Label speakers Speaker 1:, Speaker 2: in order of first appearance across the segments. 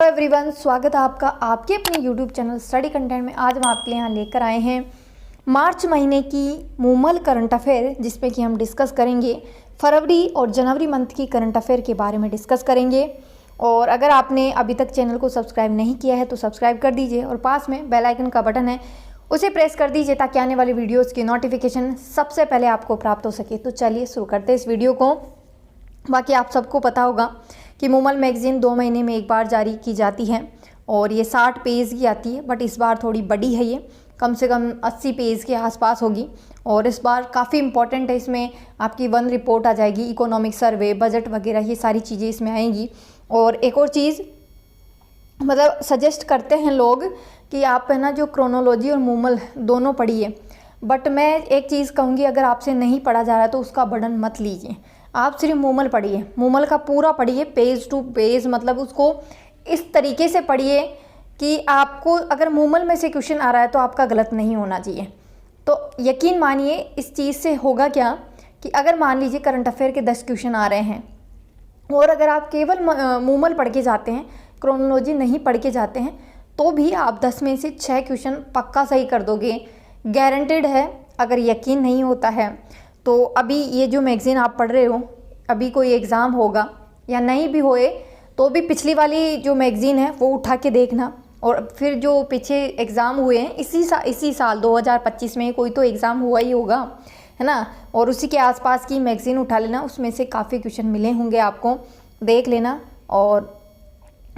Speaker 1: Everyone, स्वागत है आपका आपके अपने यूट्यूब चैनल स्टडी कंटेंट में। आज हम आपके लिए यहाँ लेकर आए हैं मार्च महीने की मूमल करंट अफेयर, जिसमें कि हम डिस्कस करेंगे फरवरी और जनवरी मंथ की करंट अफेयर के बारे में डिस्कस करेंगे। और अगर आपने अभी तक चैनल को सब्सक्राइब नहीं किया है तो सब्सक्राइब कर दीजिए और पास में बेल आइकन का बटन है उसे प्रेस कर दीजिए ताकि आने वाली वीडियोज़ की नोटिफिकेशन सबसे पहले आपको प्राप्त हो सके। तो चलिए शुरू करते हैं इस वीडियो को। बाकी आप सबको पता होगा कि मूमल मैगज़ीन 2 महीने में एक बार जारी की जाती है और ये 60 पेज की आती है, बट इस बार थोड़ी बड़ी है, ये कम से कम 80 पेज के आसपास होगी। और इस बार काफ़ी इंपॉर्टेंट है, इसमें आपकी 1 रिपोर्ट आ जाएगी, इकोनॉमिक सर्वे, बजट वगैरह ये सारी चीज़ें इसमें आएंगी। और एक और चीज़ मतलब सजेस्ट करते हैं लोग कि आप है ना जो क्रोनोलॉजी और मूमल दोनों पढ़िए, बट मैं एक चीज़ कहूँगी, अगर आपसे नहीं पढ़ा जा रहा है तो उसका बर्डन मत लीजिए। आप सिर्फ मूमल पढ़िए, मूमल का पूरा पढ़िए, पेज टू पेज, मतलब उसको इस तरीके से पढ़िए कि आपको अगर मूमल में से क्वेश्चन आ रहा है तो आपका गलत नहीं होना चाहिए। तो यकीन मानिए इस चीज़ से होगा क्या कि अगर मान लीजिए करंट अफेयर के 10 क्वेश्चन आ रहे हैं और अगर आप केवल मूमल पढ़ के जाते हैं, क्रोनोलॉजी नहीं पढ़ के जाते हैं, तो भी आप 10 में से 6 क्वेश्चन पक्का सही कर दोगे, गारंटेड है। अगर यकीन नहीं होता है तो अभी ये जो मैगज़ीन आप पढ़ रहे हो, अभी कोई एग्ज़ाम होगा या नहीं भी होए तो भी पिछली वाली जो मैगज़ीन है वो उठा के देखना, और फिर जो पीछे एग्ज़ाम हुए हैं इसी साल 2025 में कोई तो एग्ज़ाम हुआ ही होगा, है ना, और उसी के आसपास की मैगज़ीन उठा लेना, उसमें से काफ़ी क्वेश्चन मिले होंगे आपको, देख लेना। और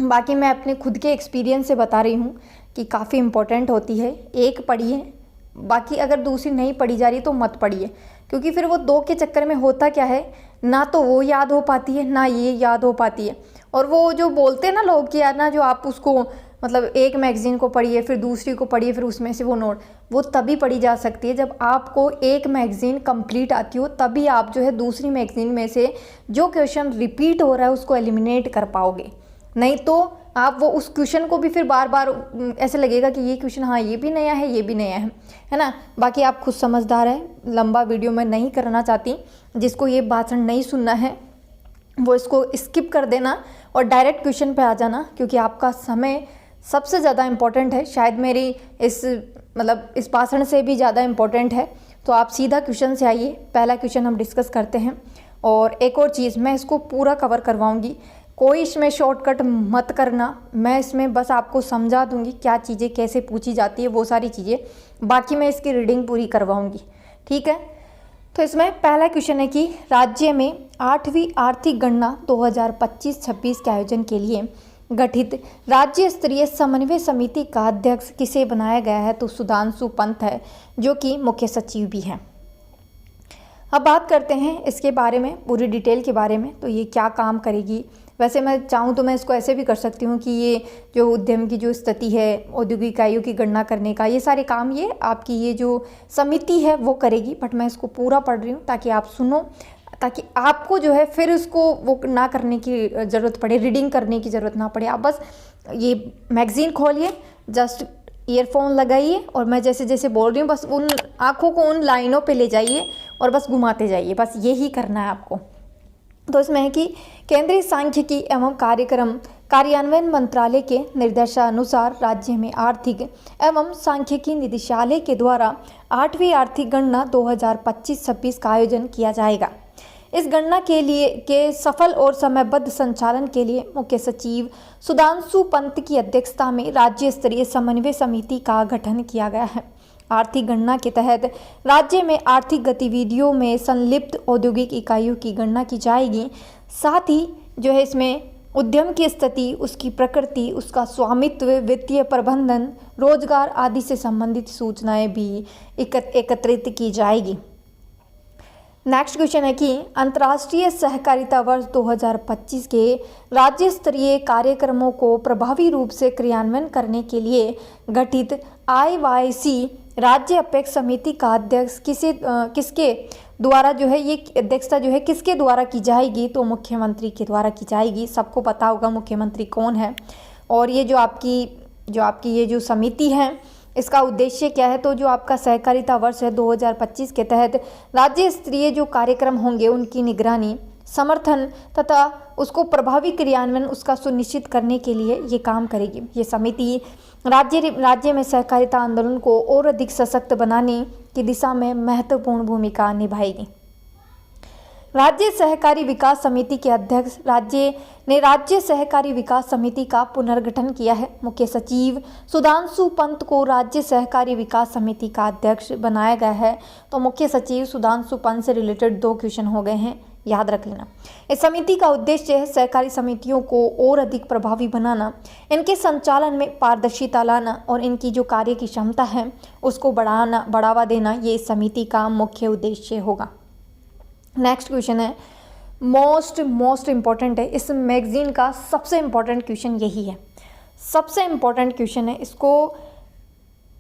Speaker 1: बाकी मैं अपने खुद के एक्सपीरियंस से बता रही हूँ कि काफ़ी इम्पोर्टेंट होती है। एक पढ़िए, बाकी अगर दूसरी नहीं पढ़ी जा रही तो मत पढ़िए, क्योंकि फिर वो 2 के चक्कर में होता क्या है, ना तो वो याद हो पाती है ना ये याद हो पाती है। और वो जो बोलते हैं ना लोग कि यार ना जो आप उसको मतलब एक मैगज़ीन को पढ़िए फिर दूसरी को पढ़िए फिर उसमें से वो नोट, वो तभी पढ़ी जा सकती है जब आपको एक मैगज़ीन कंप्लीट आती हो, तभी आप जो है दूसरी मैगज़ीन में से जो क्वेश्चन रिपीट हो रहा है उसको एलिमिनेट कर पाओगे। नहीं तो आप वो उस क्वेश्चन को भी फिर बार बार ऐसे लगेगा कि ये क्वेश्चन हाँ ये भी नया है, ये भी नया है ना। बाकी आप खुद समझदार है, लंबा वीडियो मैं नहीं करना चाहती। जिसको ये भाषण नहीं सुनना है वो इसको स्किप कर देना और डायरेक्ट क्वेश्चन पे आ जाना, क्योंकि आपका समय सबसे ज़्यादा इम्पोर्टेंट है, शायद मेरी इस भाषण से भी ज़्यादा इम्पोर्टेंट है। तो आप सीधा क्वेश्चन से आइए, पहला क्वेश्चन हम डिस्कस करते हैं। और एक और चीज़, मैं इसको पूरा कवर करवाऊँगी, कोई इसमें शॉर्टकट मत करना, मैं इसमें बस आपको समझा दूंगी क्या चीज़ें कैसे पूछी जाती है वो सारी चीज़ें, बाकी मैं इसकी रीडिंग पूरी करवाऊंगी, ठीक है। तो इसमें पहला क्वेश्चन है कि राज्य में 8वीं आर्थिक गणना 2025-26 के आयोजन के लिए गठित राज्य स्तरीय समन्वय समिति का अध्यक्ष किसे बनाया गया है? तो सुधांशु पंत है, जो कि मुख्य सचिव भी हैं। अब बात करते हैं इसके बारे में, पूरी डिटेल के बारे में। तो ये क्या काम करेगी? वैसे मैं चाहूँ तो मैं इसको ऐसे भी कर सकती हूँ कि ये जो उद्यम की जो स्थिति है, औद्योगिक इकाइयों की गणना करने का, ये सारे काम ये आपकी ये जो समिति है वो करेगी, बट मैं इसको पूरा पढ़ रही हूँ ताकि आप सुनो, ताकि आपको जो है फिर उसको वो ना करने की ज़रूरत पड़े, रीडिंग करने की ज़रूरत ना पड़े। आप बस ये मैगज़ीन खोलिए, जस्ट ईयरफोन लगाइए और मैं जैसे जैसे बोल रही हूँ बस उन आँखों को उन लाइनों पे ले जाइए और बस घुमाते जाइए, बस यही करना है आपको। तो इसमें है कि केंद्रीय सांख्यिकी एवं कार्यक्रम कार्यान्वयन मंत्रालय के निर्देशानुसार राज्य में आर्थिक एवं सांख्यिकी निदेशालय के द्वारा 8वीं आर्थिक गणना 2025-26 का आयोजन किया जाएगा। इस गणना के सफल और समयबद्ध संचालन के लिए मुख्य सचिव सुधांशु पंत की अध्यक्षता में राज्य स्तरीय समन्वय समिति का गठन किया गया है। आर्थिक गणना के तहत राज्य में आर्थिक गतिविधियों में संलिप्त औद्योगिक इकाइयों की गणना की जाएगी। साथ ही जो है इसमें उद्यम की स्थिति, उसकी प्रकृति, उसका स्वामित्व, वित्तीय प्रबंधन, रोजगार आदि से संबंधित सूचनाएं भी एकत्रित की जाएगी। नेक्स्ट क्वेश्चन है कि अंतर्राष्ट्रीय सहकारिता वर्ष 2025 के राज्य स्तरीय कार्यक्रमों को प्रभावी रूप से क्रियान्वयन करने के लिए गठित IYC राज्य अपेक्ष समिति का अध्यक्ष किसके द्वारा जो है ये अध्यक्षता जो है किसके द्वारा की जाएगी? तो मुख्यमंत्री के द्वारा की जाएगी। सबको पता होगा मुख्यमंत्री कौन है। और ये जो आपकी ये जो समिति है इसका उद्देश्य क्या है? तो जो आपका सहकारिता वर्ष है 2025 के तहत राज्य स्तरीय जो कार्यक्रम होंगे उनकी निगरानी, समर्थन तथा उसको प्रभावी क्रियान्वयन उसका सुनिश्चित करने के लिए ये काम करेगी। ये समिति राज्य में सहकारिता आंदोलन को और अधिक सशक्त बनाने की दिशा में महत्वपूर्ण भूमिका निभाएगी। राज्य सहकारी विकास समिति के अध्यक्ष राज्य सहकारी विकास समिति का पुनर्गठन किया है। मुख्य सचिव सुधांशु पंत को राज्य सहकारी विकास समिति का अध्यक्ष बनाया गया है। तो मुख्य सचिव सुधांशु पंत से रिलेटेड 2 क्वेश्चन हो गए हैं, याद रख लेना। इस समिति का उद्देश्य है सहकारी समितियों को और अधिक प्रभावी बनाना, इनके संचालन में पारदर्शिता लाना और इनकी जो कार्य की क्षमता है उसको बढ़ावा देना, ये इस समिति का मुख्य उद्देश्य होगा। नेक्स्ट क्वेश्चन है मोस्ट इम्पॉर्टेंट है, इस मैगजीन का सबसे इम्पॉर्टेंट क्वेश्चन यही है, सबसे इम्पॉर्टेंट क्वेश्चन है, इसको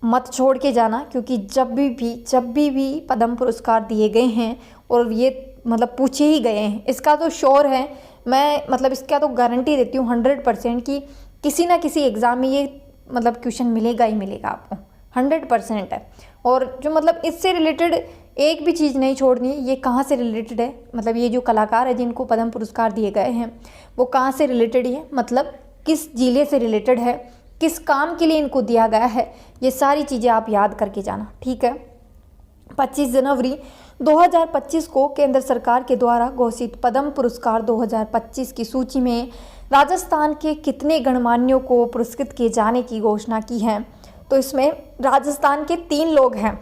Speaker 1: मत छोड़ के जाना, क्योंकि जब भी पद्म पुरस्कार दिए गए हैं और ये मतलब पूछे ही गए हैं, इसका तो श्योर है, मैं मतलब इसका तो गारंटी देती हूँ 100% कि किसी ना किसी एग्ज़ाम में ये मतलब क्वेश्चन मिलेगा ही मिलेगा आपको, 100% है। और जो मतलब इससे रिलेटेड एक भी चीज़ नहीं छोड़नी, ये कहाँ से रिलेटेड है, मतलब ये जो कलाकार है जिनको पद्म पुरस्कार दिए गए हैं वो कहाँ से रिलेटेड है, मतलब किस जिले से रिलेटेड है, किस काम के लिए इनको दिया गया है, ये सारी चीज़ें आप याद करके जाना, ठीक है। 25 जनवरी 2025 को केंद्र सरकार के द्वारा घोषित पद्म पुरस्कार 2025 की सूची में राजस्थान के कितने गणमान्यों को पुरस्कृत किए जाने की घोषणा की है। तो इसमें राजस्थान के 3 लोग हैं,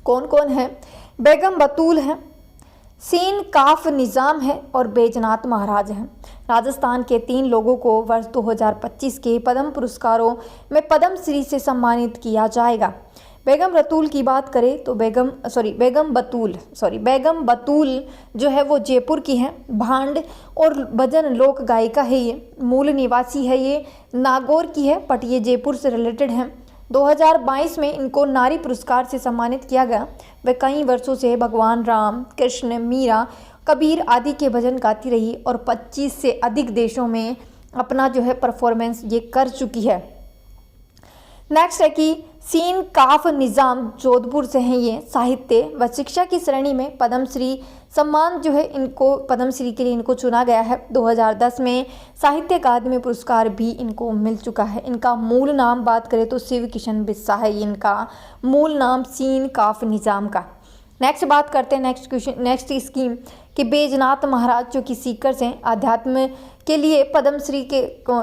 Speaker 1: कौन कौन है, बेगम बतूल है, सीन काफ निज़ाम है और बैजनाथ महाराज हैं। राजस्थान के 3 लोगों को वर्ष 2025 के पद्म पुरस्कारों में पद्म श्री से सम्मानित किया जाएगा। बेगम बतूल की बात करें तो बेगम बतूल जो है वो जयपुर की हैं, भांड और भजन लोक गायिका है, ये मूल निवासी है, ये नागौर की है, बट ये जयपुर से रिलेटेड हैं। 2022 में इनको नारी पुरस्कार से सम्मानित किया गया। वे कई वर्षों से भगवान राम, कृष्ण, मीरा, कबीर आदि के भजन गाती रही और 25 से अधिक देशों में अपना जो है परफॉर्मेंस ये कर चुकी है। नेक्स्ट है कि सीन काफ निज़ाम जोधपुर से हैं, ये साहित्य व शिक्षा की श्रेणी में पद्मश्री सम्मान जो है इनको पद्मश्री के लिए इनको चुना गया है। 2010 में साहित्य अकादमी पुरस्कार भी इनको मिल चुका है। इनका मूल नाम बात करें तो शिव किशन बिस्सा है, इनका मूल नाम सीन काफ निज़ाम का। नेक्स्ट बात करते हैं नेक्स्ट स्कीम कि बैजनाथ महाराज जो कि सीकर हैं, अध्यात्म के लिए पद्मश्री के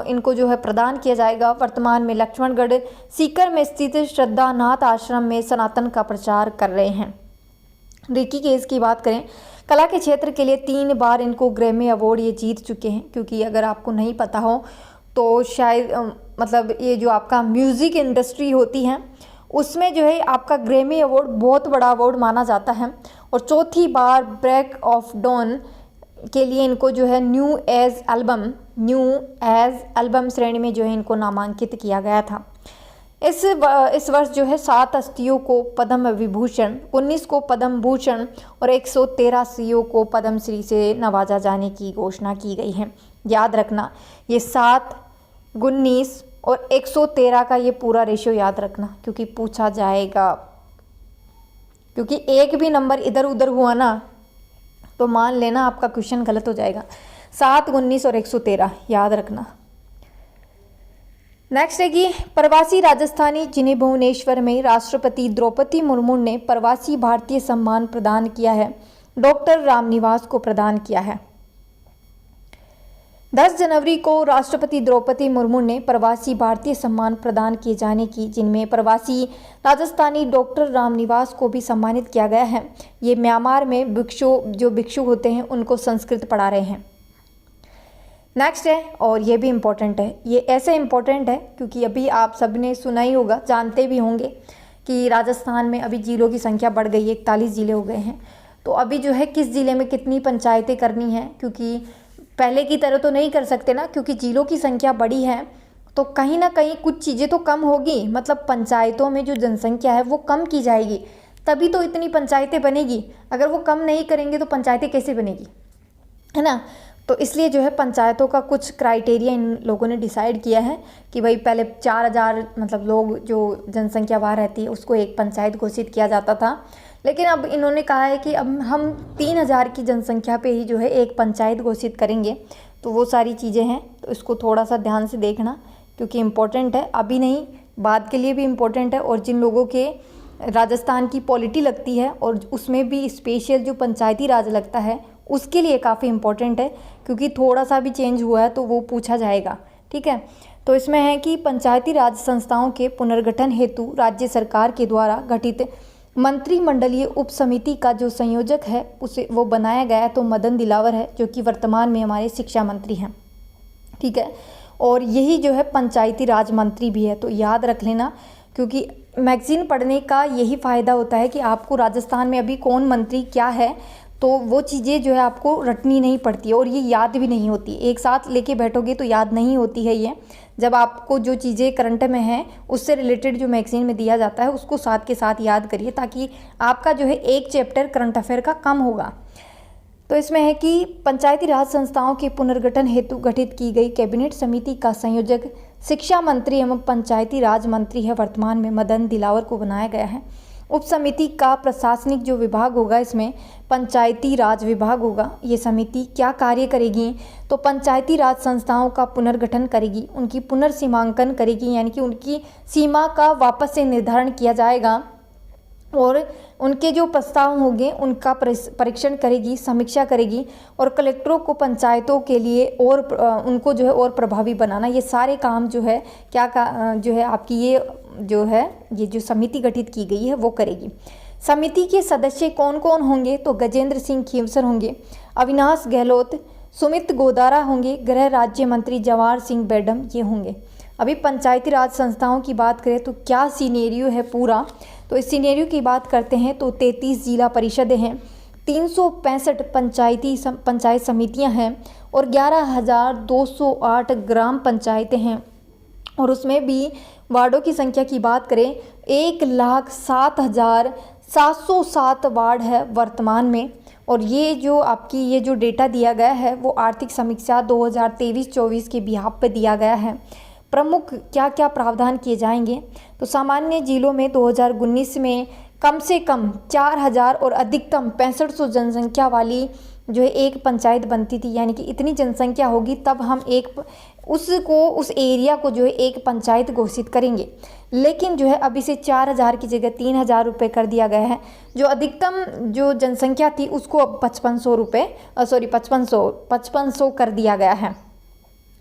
Speaker 1: इनको जो है प्रदान किया जाएगा। वर्तमान में लक्ष्मणगढ़ सीकर में स्थित श्रद्धानाथ आश्रम में सनातन का प्रचार कर रहे हैं। ऋषिकेश की बात करें, कला के क्षेत्र के लिए 3 बार इनको ग्रैमी अवार्ड ये जीत चुके हैं, क्योंकि अगर आपको नहीं पता हो तो शायद मतलब ये जो आपका म्यूज़िक इंडस्ट्री होती है उसमें जो है आपका ग्रैमी अवार्ड बहुत बड़ा अवार्ड माना जाता है। और चौथी बार ब्रेक ऑफ डॉन के लिए इनको जो है न्यू एज एल्बम श्रेणी में जो है इनको नामांकित किया गया था। इस वर्ष जो है 7 हस्तियों को पद्म विभूषण, 19 को पद्म भूषण और 113 हस्तियों को पद्मश्री से नवाजा जाने की घोषणा की गई है। याद रखना ये 7, 19 और 113 का ये पूरा रेशियो याद रखना, क्योंकि पूछा जाएगा, क्योंकि एक भी नंबर इधर उधर हुआ ना तो मान लेना आपका क्वेश्चन गलत हो जाएगा। 7, 19 और 113 याद रखना। नेक्स्ट है कि प्रवासी राजस्थानी जिन्हें भुवनेश्वर में राष्ट्रपति द्रौपदी मुर्मू ने प्रवासी भारतीय सम्मान प्रदान किया है, डॉक्टर रामनिवास को प्रदान किया है। 10 जनवरी को राष्ट्रपति द्रौपदी मुर्मू ने प्रवासी भारतीय सम्मान प्रदान किए जाने की, जिनमें प्रवासी राजस्थानी डॉक्टर रामनिवास को भी सम्मानित किया गया है। ये म्यांमार में भिक्षु होते हैं उनको संस्कृत पढ़ा रहे हैं। नेक्स्ट है, और ये भी इम्पोर्टेंट है, ये ऐसे इम्पोर्टेंट है क्योंकि अभी आप सबने सुना ही होगा, जानते भी होंगे कि राजस्थान में अभी जिलों की संख्या बढ़ गई है, 41 ज़िले हो गए हैं। तो अभी जो है किस ज़िले में कितनी पंचायतें करनी है, क्योंकि पहले की तरह तो नहीं कर सकते ना, क्योंकि जिलों की संख्या बढ़ी है तो कहीं ना कहीं कुछ चीज़ें तो कम होगी, मतलब पंचायतों में जो जनसंख्या है वो कम की जाएगी, तभी तो इतनी पंचायतें बनेगी। अगर वो कम नहीं करेंगे तो पंचायतें कैसे बनेगी, है ना। तो इसलिए जो है पंचायतों का कुछ क्राइटेरिया इन लोगों ने डिसाइड किया है कि भाई पहले 4000 मतलब लोग जो जनसंख्या वहाँ रहती है उसको एक पंचायत घोषित किया जाता था, लेकिन अब इन्होंने कहा है कि अब हम 3000 की जनसंख्या पे ही जो है एक पंचायत घोषित करेंगे। तो वो सारी चीज़ें हैं, तो इसको थोड़ा सा ध्यान से देखना क्योंकि इम्पोर्टेंट है, अभी नहीं बाद के लिए भी इम्पोर्टेंट है। और जिन लोगों के राजस्थान की पॉलिटी लगती है और उसमें भी स्पेशल जो पंचायती राज लगता है उसके लिए काफ़ी इम्पोर्टेंट है, क्योंकि थोड़ा सा भी चेंज हुआ है तो वो पूछा जाएगा। ठीक है, तो इसमें है कि पंचायती राज संस्थाओं के पुनर्गठन हेतु राज्य सरकार के द्वारा गठित मंत्रिमंडलीय उप समिति का जो संयोजक है उसे वो बनाया गया तो मदन दिलावर है, जो कि वर्तमान में हमारे शिक्षा मंत्री हैं। ठीक है, और यही जो है पंचायती राज मंत्री भी है, तो याद रख लेना, क्योंकि मैगज़ीन पढ़ने का यही फ़ायदा होता है कि आपको राजस्थान में अभी कौन मंत्री क्या है, तो वो चीज़ें जो है आपको रटनी नहीं पड़ती है और ये याद भी नहीं होती। एक साथ लेके बैठोगे तो याद नहीं होती है ये। जब आपको जो चीज़ें करंट में हैं उससे रिलेटेड जो मैगज़ीन में दिया जाता है उसको साथ के साथ याद करिए, ताकि आपका जो है एक चैप्टर करंट अफेयर का कम होगा। तो इसमें है कि पंचायती राज संस्थाओं के पुनर्गठन हेतु गठित की गई कैबिनेट समिति का संयोजक शिक्षा मंत्री एवं पंचायती राज मंत्री है, वर्तमान में मदन दिलावर को बनाया गया है। उप समिति का प्रशासनिक जो विभाग होगा इसमें पंचायती राज विभाग होगा। ये समिति क्या कार्य करेगी, तो पंचायती राज संस्थाओं का पुनर्गठन करेगी, उनकी पुनर्सीमांकन करेगी, यानी कि उनकी सीमा का वापस से निर्धारण किया जाएगा और उनके जो प्रस्ताव होंगे उनका परीक्षण करेगी, समीक्षा करेगी और कलेक्टरों को पंचायतों के लिए और उनको जो है और प्रभावी बनाना, ये सारे काम जो है जो है आपकी ये जो समिति गठित की गई है वो करेगी। समिति के सदस्य कौन कौन होंगे, तो गजेंद्र सिंह खींवसर होंगे, अविनाश गहलोत, सुमित गोदारा होंगे, गृह राज्य मंत्री जवाहर सिंह बेडम ये होंगे। अभी पंचायती राज संस्थाओं की बात करें तो क्या सीनेरियो है पूरा, तो इस सीनेरियो की बात करते हैं तो 33 जिला परिषदें हैं, 365 पंचायत समितियां हैं और 11,208 ग्राम पंचायतें हैं। और उसमें भी वार्डों की संख्या की बात करें 1,07,707 वार्ड है वर्तमान में। और ये जो आपकी ये जो डेटा दिया गया है वो आर्थिक समीक्षा 2023-24 के बिहाफ पे दिया गया है। प्रमुख क्या क्या प्रावधान किए जाएंगे, तो सामान्य जिलों में 2019 में कम से कम 4,000 और अधिकतम 6500 जनसंख्या वाली जो है एक पंचायत बनती थी, यानी कि इतनी जनसंख्या होगी तब हम उस एरिया को जो है एक पंचायत घोषित करेंगे। लेकिन जो है अभी से 4,000 की जगह 3,000 रुपये कर दिया गया है। जो अधिकतम जो जनसंख्या थी उसको अब 5500 कर दिया गया है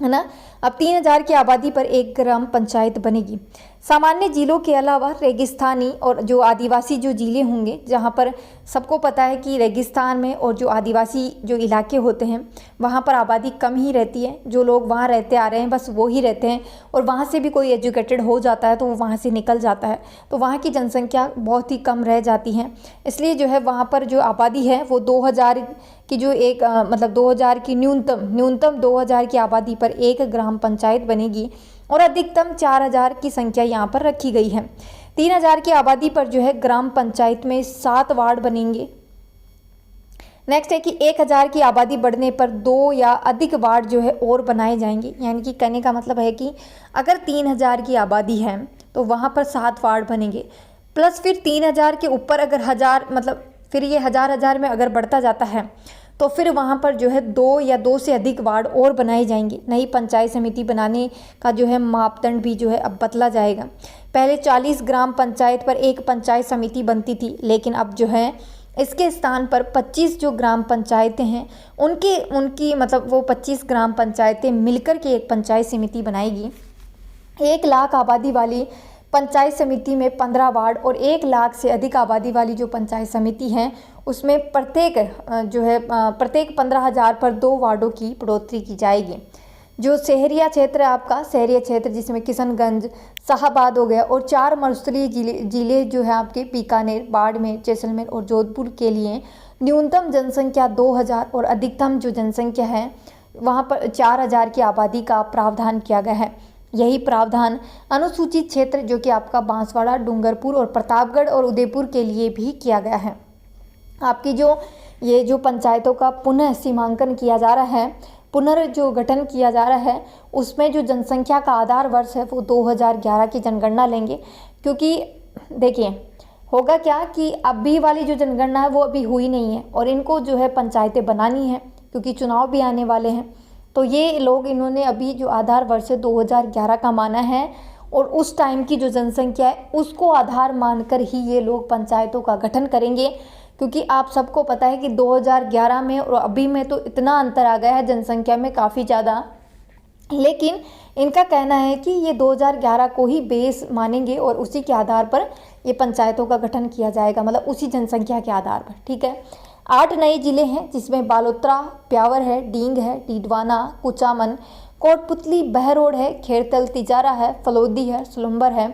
Speaker 1: ना। अब 3,000 की आबादी पर एक ग्राम पंचायत बनेगी। सामान्य जिलों के अलावा रेगिस्तानी और जो आदिवासी जो जिले होंगे, जहाँ पर सबको पता है कि रेगिस्तान में और जो आदिवासी जो इलाके होते हैं वहाँ पर आबादी कम ही रहती है, जो लोग वहाँ रहते आ रहे हैं बस वो ही रहते हैं और वहाँ से भी कोई एजुकेटेड हो जाता है तो वो वहाँ से निकल जाता है, तो वहाँ की जनसंख्या बहुत ही कम रह जाती है। इसलिए जो है वहाँ पर जो आबादी है वो 2000 की जो 2000 की न्यूनतम 2000 की आबादी पर एक ग्राम पंचायत बनेगी और अधिकतम 4,000 की संख्या यहाँ पर रखी गई है। 3,000 की आबादी पर जो है ग्राम पंचायत में 7 वार्ड बनेंगे। नेक्स्ट है कि 1,000 की आबादी बढ़ने पर 2 या अधिक वार्ड जो है और बनाए जाएंगे, यानी कि कहने का मतलब है कि अगर 3,000 की आबादी है तो वहाँ पर 7 वार्ड बनेंगे, प्लस फिर 3,000 के ऊपर अगर 1,000 फिर ये 1,000 में अगर बढ़ता जाता है तो फिर वहाँ पर जो है 2 या 2 से अधिक वार्ड और बनाए जाएंगे। नई पंचायत समिति बनाने का जो है मापदंड भी जो है अब बदला जाएगा। पहले 40 ग्राम पंचायत पर एक पंचायत समिति बनती थी, लेकिन अब जो है इसके स्थान पर 25 जो ग्राम पंचायतें हैं उनकी वो 25 ग्राम पंचायतें मिलकर के एक पंचायत समिति बनाएगी। 1 लाख आबादी वाली पंचायत समिति में 15 वार्ड और 1 लाख से अधिक आबादी वाली जो पंचायत समिति हैं उसमें प्रत्येक 15,000 पर 2 वार्डों की बढ़ोतरी की जाएगी। जो शहरिया क्षेत्र है आपका, शहरिया क्षेत्र जिसमें किशनगंज, शाहाबाद हो गया और 4 मरुस्थलीय जिले जो है आपके बीकानेर, बाड़मेर, जैसलमेर और जोधपुर के लिए न्यूनतम जनसंख्या 2,000 और अधिकतम जो जनसंख्या है वहाँ पर 4,000 की आबादी का प्रावधान किया गया है। यही प्रावधान अनुसूचित क्षेत्र जो कि आपका बांसवाड़ा, डूंगरपुर और प्रतापगढ़ और उदयपुर के लिए भी किया गया है। आपकी जो पंचायतों का पुनः सीमांकन किया जा रहा है, गठन किया जा रहा है, उसमें जो जनसंख्या का आधार वर्ष है वो 2011 की जनगणना लेंगे। क्योंकि देखिए होगा क्या कि अभी वाली जो जनगणना है वो अभी हुई नहीं है और इनको जो है पंचायतें बनानी है क्योंकि चुनाव भी आने वाले हैं। तो ये लोग इन्होंने अभी जो आधार वर्ष 2011 का माना है और उस टाइम की जो जनसंख्या है उसको आधार मानकर ही ये लोग पंचायतों का गठन करेंगे, क्योंकि आप सबको पता है कि 2011 में और अभी में तो इतना अंतर आ गया है जनसंख्या में काफ़ी ज़्यादा। लेकिन इनका कहना है कि ये 2011 को ही बेस मानेंगे और उसी के आधार पर ये पंचायतों का गठन किया जाएगा, मतलब उसी जनसंख्या के आधार पर। ठीक है, 8 नए जिले हैं जिसमें बालोतरा, प्यावर है, डींग है, डीडवाना, कुचामन, कोटपुतली, बहरोड है, खेड़तल, तिजारा है, फलोदी है, सुलंबर है।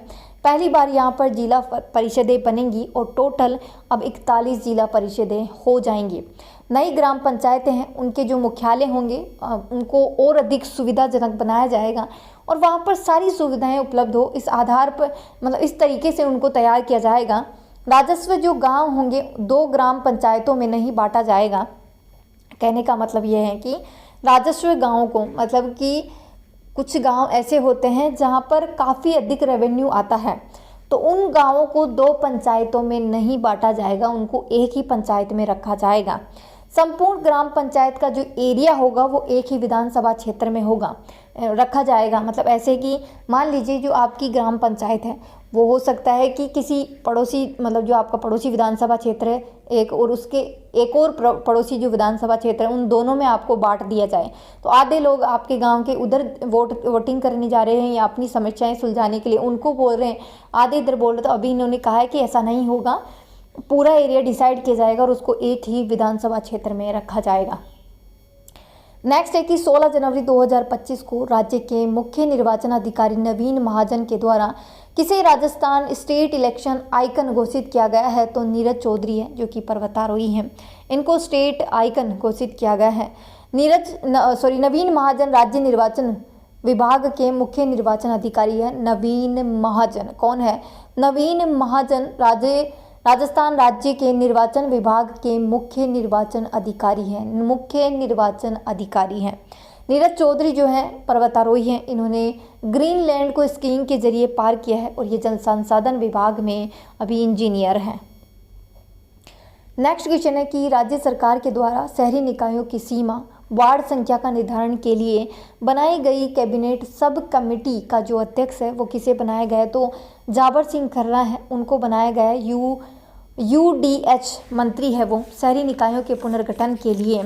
Speaker 1: पहली बार यहाँ पर जिला परिषदें बनेंगी और टोटल अब 41 जिला परिषदें हो जाएंगी। नई ग्राम पंचायतें हैं, उनके जो मुख्यालय होंगे उनको और अधिक सुविधाजनक बनाया जाएगा और वहाँ पर सारी सुविधाएं उपलब्ध हो, इस आधार पर मतलब इस तरीके से उनको तैयार किया जाएगा। राजस्व जो गांव होंगे 2 ग्राम पंचायतों में नहीं बांटा जाएगा। कहने का मतलब ये है कि राजस्व गाँवों को, मतलब कि कुछ गांव ऐसे होते हैं जहां पर काफ़ी अधिक रेवेन्यू आता है, तो उन गांवों को 2 पंचायतों में नहीं बांटा जाएगा, उनको एक ही पंचायत में रखा जाएगा। संपूर्ण ग्राम पंचायत का जो एरिया होगा वो एक ही विधानसभा क्षेत्र में होगा रखा जाएगा। मतलब ऐसे कि मान लीजिए जो आपकी ग्राम पंचायत है वो हो सकता है कि किसी पड़ोसी, मतलब जो आपका पड़ोसी विधानसभा क्षेत्र है एक, और उसके एक और पड़ोसी जो विधानसभा क्षेत्र है, उन दोनों में आपको बांट दिया जाए। तो आधे लोग आपके गांव के उधर वोटिंग करने जा रहे हैं या अपनी समस्याएं सुलझाने के लिए उनको बोल रहे हैं, आधे इधर बोल रहे। तो अभी इन्होंने कहा है कि ऐसा नहीं होगा, पूरा एरिया डिसाइड किया जाएगा और उसको एक ही विधानसभा क्षेत्र में रखा जाएगा। नेक्स्ट है कि 16 जनवरी 2025 को राज्य के मुख्य निर्वाचन अधिकारी नवीन महाजन के द्वारा किसे राजस्थान स्टेट इलेक्शन आइकन घोषित किया गया है। तो नीरज चौधरी है जो कि पर्वतारोही हैं, इनको स्टेट आइकन घोषित किया गया है। नवीन महाजन राज्य निर्वाचन विभाग के मुख्य निर्वाचन अधिकारी है। नवीन महाजन कौन है? नवीन महाजन राजस्थान राज्य के निर्वाचन विभाग के मुख्य निर्वाचन अधिकारी हैं। नीरज चौधरी जो हैं पर्वतारोही हैं, इन्होंने ग्रीनलैंड को स्कीइंग के जरिए पार किया है और ये जल संसाधन विभाग में अभी इंजीनियर हैं। नेक्स्ट क्वेश्चन है कि राज्य सरकार के द्वारा शहरी निकायों की सीमा वार्ड संख्या का निर्धारण के लिए बनाई गई कैबिनेट सब कमेटी का जो अध्यक्ष है वो किसे बनाया गया है? तो जाबर सिंह खर्रा है, उनको बनाया गया है। UDH मंत्री है वो शहरी निकायों के पुनर्गठन के लिए।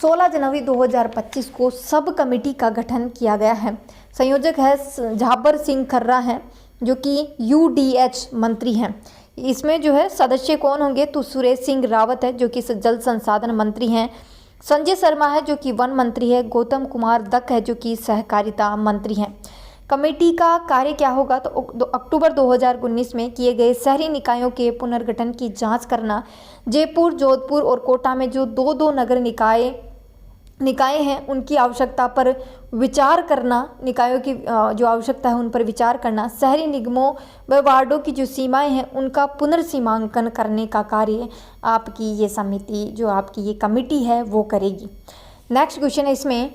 Speaker 1: 16 जनवरी 2025 को सब कमेटी का गठन किया गया है। संयोजक है जाबर सिंह खर्रा हैं जो कि UDH मंत्री हैं। इसमें जो है सदस्य कौन होंगे? तो सुरेश सिंह रावत है जो कि जल संसाधन मंत्री हैं। संजय शर्मा है जो कि वन मंत्री है। गौतम कुमार दत्त है जो कि सहकारिता मंत्री हैं। कमेटी का कार्य क्या होगा? तो अक्टूबर 2019 में किए गए शहरी निकायों के पुनर्गठन की जांच करना, जयपुर, जोधपुर और कोटा में जो 2 नगर निकाय हैं उनकी आवश्यकता पर विचार करना, निकायों की जो आवश्यकता है उन पर विचार करना, शहरी निगमों व वार्डों की जो सीमाएं हैं उनका पुनर्सीमांकन करने का कार्य आपकी ये समिति, जो आपकी ये कमेटी है वो करेगी। नेक्स्ट क्वेश्चन है इसमें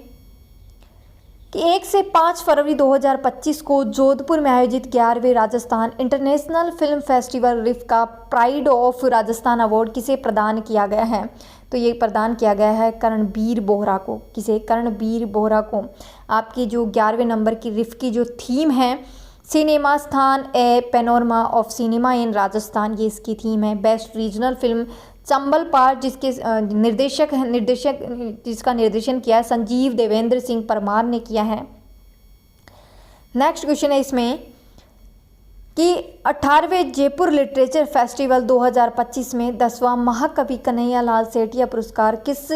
Speaker 1: कि 1 से 5 फरवरी 2025 को जोधपुर में आयोजित 11वें राजस्थान इंटरनेशनल फिल्म फेस्टिवल रिफ का प्राइड ऑफ राजस्थान अवार्ड किसे प्रदान किया गया है? तो ये प्रदान किया गया है करणबीर बोहरा को। किसे? करणबीर बोहरा को। आपकी जो 11वें नंबर की रिफ की जो थीम है, सिनेमा स्थान a panorama of cinema in Rajasthan, ये इसकी थीम है। Best regional film Chambal Paar, जिसके जिसका निर्देशन किया है संजीव देवेंद्र सिंह परमार ने किया है। नेक्स्ट क्वेश्चन है इसमें कि 18वें जयपुर लिटरेचर फेस्टिवल 2025 में 10वां महाकवि कन्हैया लाल सेठिया पुरस्कार किस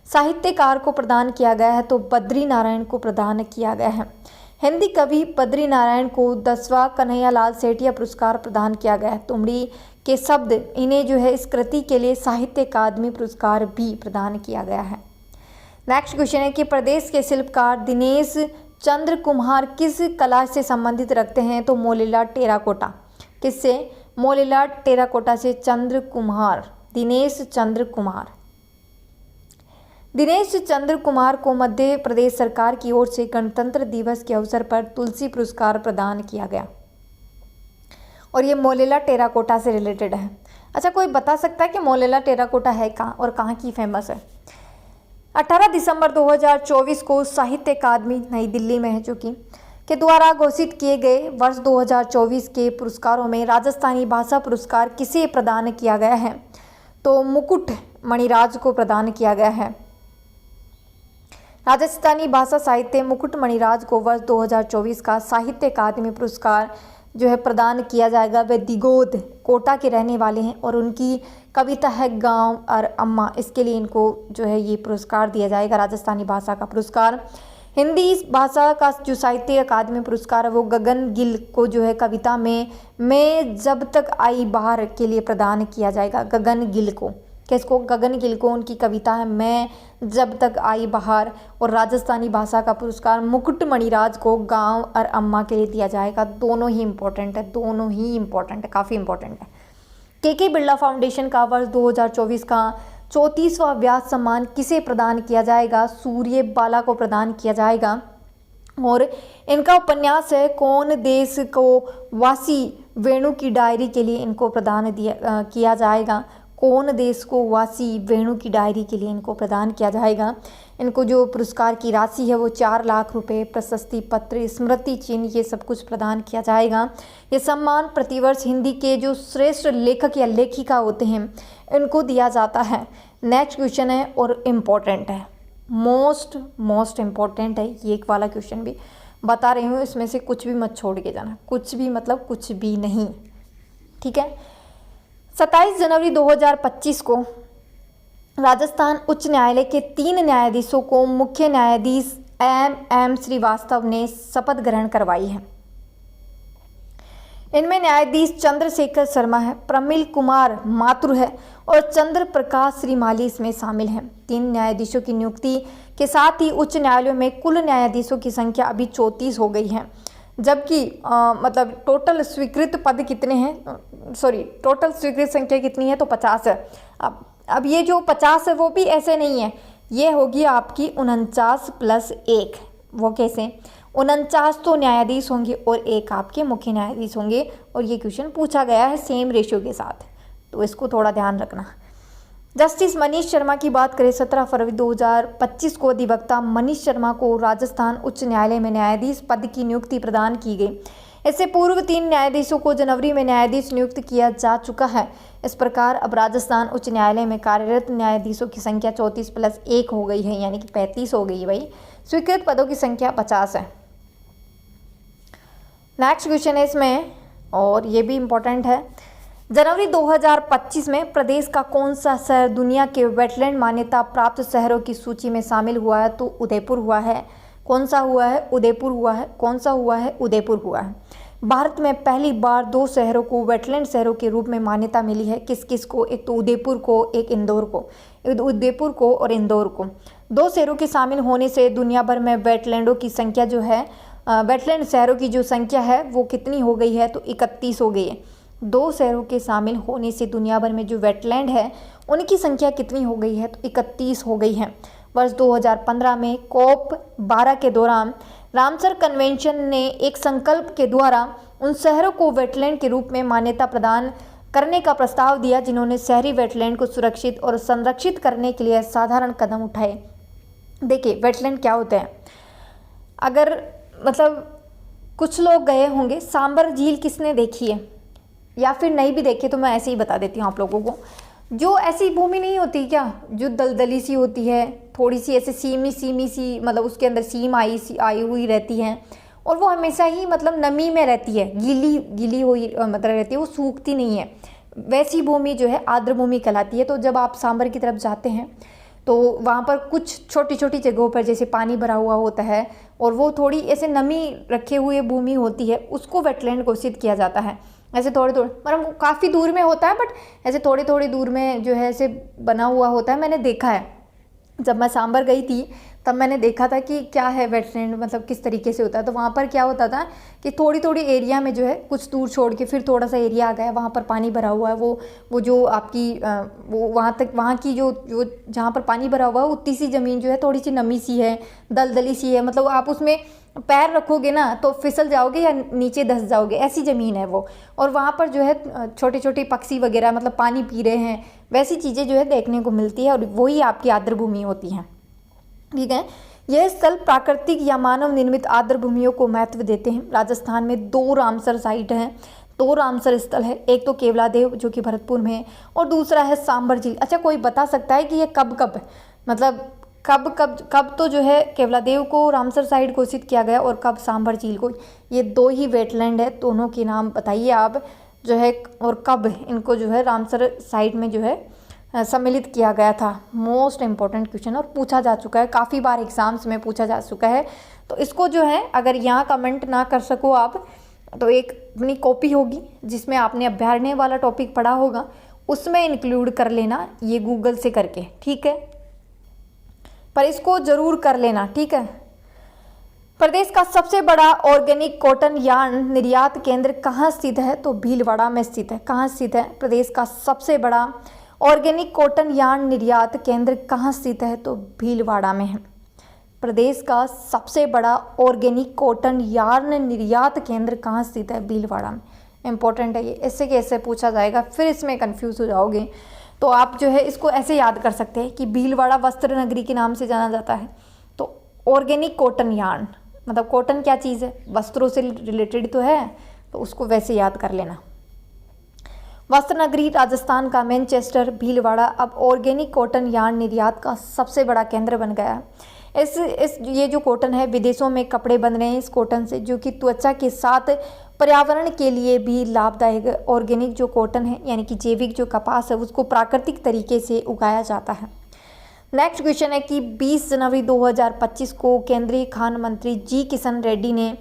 Speaker 1: साहित्यकार को प्रदान किया गया है? तो बद्री नारायण को प्रदान किया गया है। हिंदी कवि बद्री नारायण को 10वां कन्हैया लाल सेठिया पुरस्कार प्रदान किया गया है। तुमड़ी के शब्द, इन्हें जो है इस कृति के लिए साहित्य अकादमी पुरस्कार भी प्रदान किया गया है। नेक्स्ट क्वेश्चन है कि प्रदेश के शिल्पकार दिनेश चंद्र कुम्हार किस कला से संबंधित रखते हैं? तो मोलेला टेराकोटा। किससे? मोलेला टेराकोटा से चंद्र कुम्हार, दिनेश चंद्र कुमार। दिनेश चंद्र कुमार को मध्य प्रदेश सरकार की ओर से गणतंत्र दिवस के अवसर पर तुलसी पुरस्कार प्रदान किया गया और ये मोलेला टेराकोटा से रिलेटेड है। अच्छा, कोई बता सकता है कि मोलेला टेराकोटा है कहाँ और कहाँ की फेमस है? 18 दिसंबर 2024 को साहित्य अकादमी नई दिल्ली में है जो कि के द्वारा घोषित किए गए वर्ष 2024 के पुरस्कारों में राजस्थानी भाषा पुरस्कार किसे प्रदान किया गया है? तो मुकुट मणिराज को प्रदान किया गया है। राजस्थानी भाषा साहित्य मुकुट मणिराज को वर्ष 2024 का साहित्य अकादमी पुरस्कार जो है प्रदान किया जाएगा। वे दिगोद कोटा के रहने वाले हैं और उनकी कविता है गांव और अम्मा, इसके लिए इनको जो है ये पुरस्कार दिया जाएगा, राजस्थानी भाषा का पुरस्कार। हिंदी भाषा का जो साहित्य अकादमी पुरस्कार है वो गगन गिल को जो है कविता में मैं जब तक आई बाहर के लिए प्रदान किया जाएगा। गगन गिल को, किसको? गगन गिल को। उनकी कविता है मैं जब तक आई बाहर। और राजस्थानी भाषा का पुरस्कार मुकुट मणिराज को गांव और अम्मा के लिए दिया जाएगा। दोनों ही इम्पोर्टेंट है, दोनों ही इम्पोर्टेंट है, काफ़ी इम्पोर्टेंट है। के बिरला फाउंडेशन का वर्ष 2024 का 34वां व्यास सम्मान किसे प्रदान किया जाएगा? सूर्य बाला को प्रदान किया जाएगा। और इनका उपन्यास है कौन देश को वासी वेणु की डायरी के लिए इनको प्रदान किया जाएगा। कौन देश को वासी वेणु की डायरी के लिए इनको प्रदान किया जाएगा। इनको जो पुरस्कार की राशि है वो 4 लाख रुपए, प्रशस्ति पत्र, स्मृति चिन्ह, ये सब कुछ प्रदान किया जाएगा। ये सम्मान प्रतिवर्ष हिंदी के जो श्रेष्ठ लेखक या लेखिका होते हैं इनको दिया जाता है। नेक्स्ट क्वेश्चन है और इम्पॉर्टेंट है, मोस्ट इम्पॉर्टेंट है ये एक वाला क्वेश्चन भी बता रही हूँ, इसमें से कुछ भी मत छोड़ के जाना, कुछ भी मतलब कुछ भी नहीं, ठीक है। 27 जनवरी 2025 को राजस्थान उच्च न्यायालय के 3 न्यायाधीशों को मुख्य न्यायाधीश एम श्रीवास्तव ने शपथ ग्रहण करवाई है। इनमें न्यायाधीश चंद्रशेखर शर्मा है, प्रमिल कुमार माथुर है और चंद्र प्रकाश श्रीमाली इसमें शामिल हैं। 3 न्यायाधीशों की नियुक्ति के साथ ही उच्च न्यायालयों में कुल न्यायाधीशों की संख्या अभी 34 हो गई है, जबकि मतलब टोटल स्वीकृत पद कितने हैं, टोटल स्वीकृत संख्या कितनी है तो 50 है। अब ये जो 50 है वो भी ऐसे नहीं है, ये होगी आपकी 49 + 1। वो कैसे? 49 तो न्यायाधीश होंगे और 1 आपके मुख्य न्यायाधीश होंगे, और ये क्वेश्चन पूछा गया है सेम रेशियो के साथ, तो इसको थोड़ा ध्यान रखना। जस्टिस मनीष शर्मा की बात करें, 17 फरवरी 2025 को अधिवक्ता मनीष शर्मा को राजस्थान उच्च न्यायालय में न्यायाधीश पद की नियुक्ति प्रदान की गई। इससे पूर्व 3 न्यायाधीशों को जनवरी में न्यायाधीश नियुक्त किया जा चुका है। इस प्रकार अब राजस्थान उच्च न्यायालय में कार्यरत न्यायाधीशों की संख्या 34 + 1 हो गई है, यानी कि 35 हो गई है भाई। स्वीकृत पदों की संख्या 50 है। नेक्स्ट क्वेश्चन है इसमें, और ये भी इम्पोर्टेंट है। जनवरी 2025 में प्रदेश का कौन सा शहर दुनिया के वेटलैंड मान्यता प्राप्त शहरों की सूची में शामिल हुआ है? तो उदयपुर हुआ है। कौन सा हुआ है? उदयपुर हुआ है। कौन सा हुआ है? उदयपुर हुआ है। भारत में पहली बार 2 शहरों को वेटलैंड शहरों के रूप में मान्यता मिली है। किस किस को? एक तो उदयपुर को, एक इंदौर को। उदयपुर को और इंदौर को 2 शहरों के शामिल होने से दुनिया भर में वेटलैंडों की संख्या जो है, वेटलैंड शहरों की जो संख्या है वो कितनी हो गई है? तो 31 हो गई है। 2 शहरों के शामिल होने से दुनिया भर में जो वेटलैंड है उनकी संख्या कितनी हो गई है? तो 31 हो गई है। वर्ष 2015 में COP 12 के दौरान रामसर कन्वेंशन ने एक संकल्प के द्वारा उन शहरों को वेटलैंड के रूप में मान्यता प्रदान करने का प्रस्ताव दिया जिन्होंने शहरी वेटलैंड को सुरक्षित और संरक्षित करने के लिए साधारण कदम उठाए। देखिए वेटलैंड क्या होते हैं, अगर मतलब कुछ लोग गए होंगे, सांबर झील किसने देखी है या फिर नहीं भी देखी तो मैं ऐसे ही बता देती हूँ आप लोगों को। जो ऐसी भूमि नहीं होती क्या, जो दलदली सी होती है, थोड़ी सी ऐसे सीमी सी, मतलब उसके अंदर सीम आई हुई रहती है और वो हमेशा ही मतलब नमी में रहती है, गीली हुई मतलब रहती है, वो सूखती नहीं है। वैसी भूमि जो है आर्द्र भूमि कहलाती है। तो जब आप सांबर की तरफ जाते हैं तो वहाँ पर कुछ छोटी छोटी जगहों पर जैसे पानी भरा हुआ होता है और वो थोड़ी ऐसे नमी रखे हुए भूमि होती है, उसको वेटलैंड घोषित किया जाता है। ऐसे थोड़े मतलब काफ़ी दूर में होता है, बट ऐसे थोड़ी दूर में जो है ऐसे बना हुआ होता है। मैंने देखा है, जब मैं सांबर गई थी तब मैंने देखा था कि क्या है वेटलैंड, मतलब किस तरीके से होता है। तो वहाँ पर क्या होता था कि थोड़ी एरिया में जो है कुछ दूर छोड़ के फिर थोड़ा सा एरिया आ गया, वहाँ पर पानी भरा हुआ है। वो जो आपकी वो वहाँ की जो जहाँ पर पानी भरा हुआ है उतनी सी ज़मीन जो है थोड़ी सी नमी सी है, दलदली सी है, मतलब आप उसमें पैर रखोगे ना तो फिसल जाओगे या नीचे धंस जाओगे, ऐसी ज़मीन है वो। और वहाँ पर जो है छोटे छोटे पक्षी वगैरह मतलब पानी पी रहे हैं, वैसी चीज़ें जो है देखने को मिलती है और वही आपकी आर्द्र भूमि होती हैं। ठीक है, यह स्थल प्राकृतिक या मानव निर्मित आर्द्र भूमियों को महत्व देते हैं। राजस्थान में 2 रामसर साइट हैं, 2 रामसर स्थल है, एक तो केवलादेव जो कि भरतपुर में है और दूसरा है सांबर झील। अच्छा, कोई बता सकता है कि ये कब कब मतलब कब तो जो है केवलादेव को रामसर साइट घोषित किया गया और कब सांबर झील को? ये 2 ही वेटलैंड है, दोनों के नाम बताइए आप जो है और कब इनको जो है रामसर साइट में जो है सम्मिलित किया गया था। मोस्ट इम्पॉर्टेंट क्वेश्चन और पूछा जा चुका है, काफ़ी बार एग्जाम्स में पूछा जा चुका है। तो इसको जो है अगर यहाँ कमेंट ना कर सको आप तो एक अपनी कॉपी होगी जिसमें आपने अभ्यारण्य वाला टॉपिक पढ़ा होगा, उसमें इंक्लूड कर लेना ये गूगल से करके, ठीक है, पर इसको जरूर कर लेना, ठीक है। प्रदेश का सबसे बड़ा ऑर्गेनिक कॉटन यार्न निर्यात केंद्र कहाँ स्थित है? तो भीलवाड़ा में स्थित है। कहाँ स्थित है प्रदेश का सबसे बड़ा ऑर्गेनिक कॉटन यार्न निर्यात केंद्र कहाँ स्थित है? तो भीलवाड़ा में है। प्रदेश का सबसे बड़ा ऑर्गेनिक कॉटन यार्न निर्यात केंद्र कहाँ स्थित है? भीलवाड़ा में। इंपॉर्टेंट है ये, ऐसे कैसे पूछा जाएगा, फिर इसमें कंफ्यूज हो जाओगे। तो आप जो है इसको ऐसे याद कर सकते हैं कि भीलवाड़ा वस्त्र नगरी के नाम से जाना जाता है। तो ऑर्गेनिक कॉटन यार्न मतलब कॉटन क्या चीज़ है? वस्त्रों से रिलेटेड तो है, तो उसको वैसे याद कर लेना। वस्त्र नगरी राजस्थान का मैनचेस्टर भीलवाड़ा अब ऑर्गेनिक कॉटन यार्न निर्यात का सबसे बड़ा केंद्र बन गया है। ये जो कॉटन है विदेशों में कपड़े बन रहे हैं इस कॉटन से, जो कि त्वचा के साथ पर्यावरण के लिए भी लाभदायक। ऑर्गेनिक जो कॉटन है यानी कि जैविक जो कपास है उसको प्राकृतिक तरीके से उगाया जाता है। नेक्स्ट क्वेश्चन है कि 20 जनवरी 2025 को केंद्रीय खान मंत्री जी किशन रेड्डी ने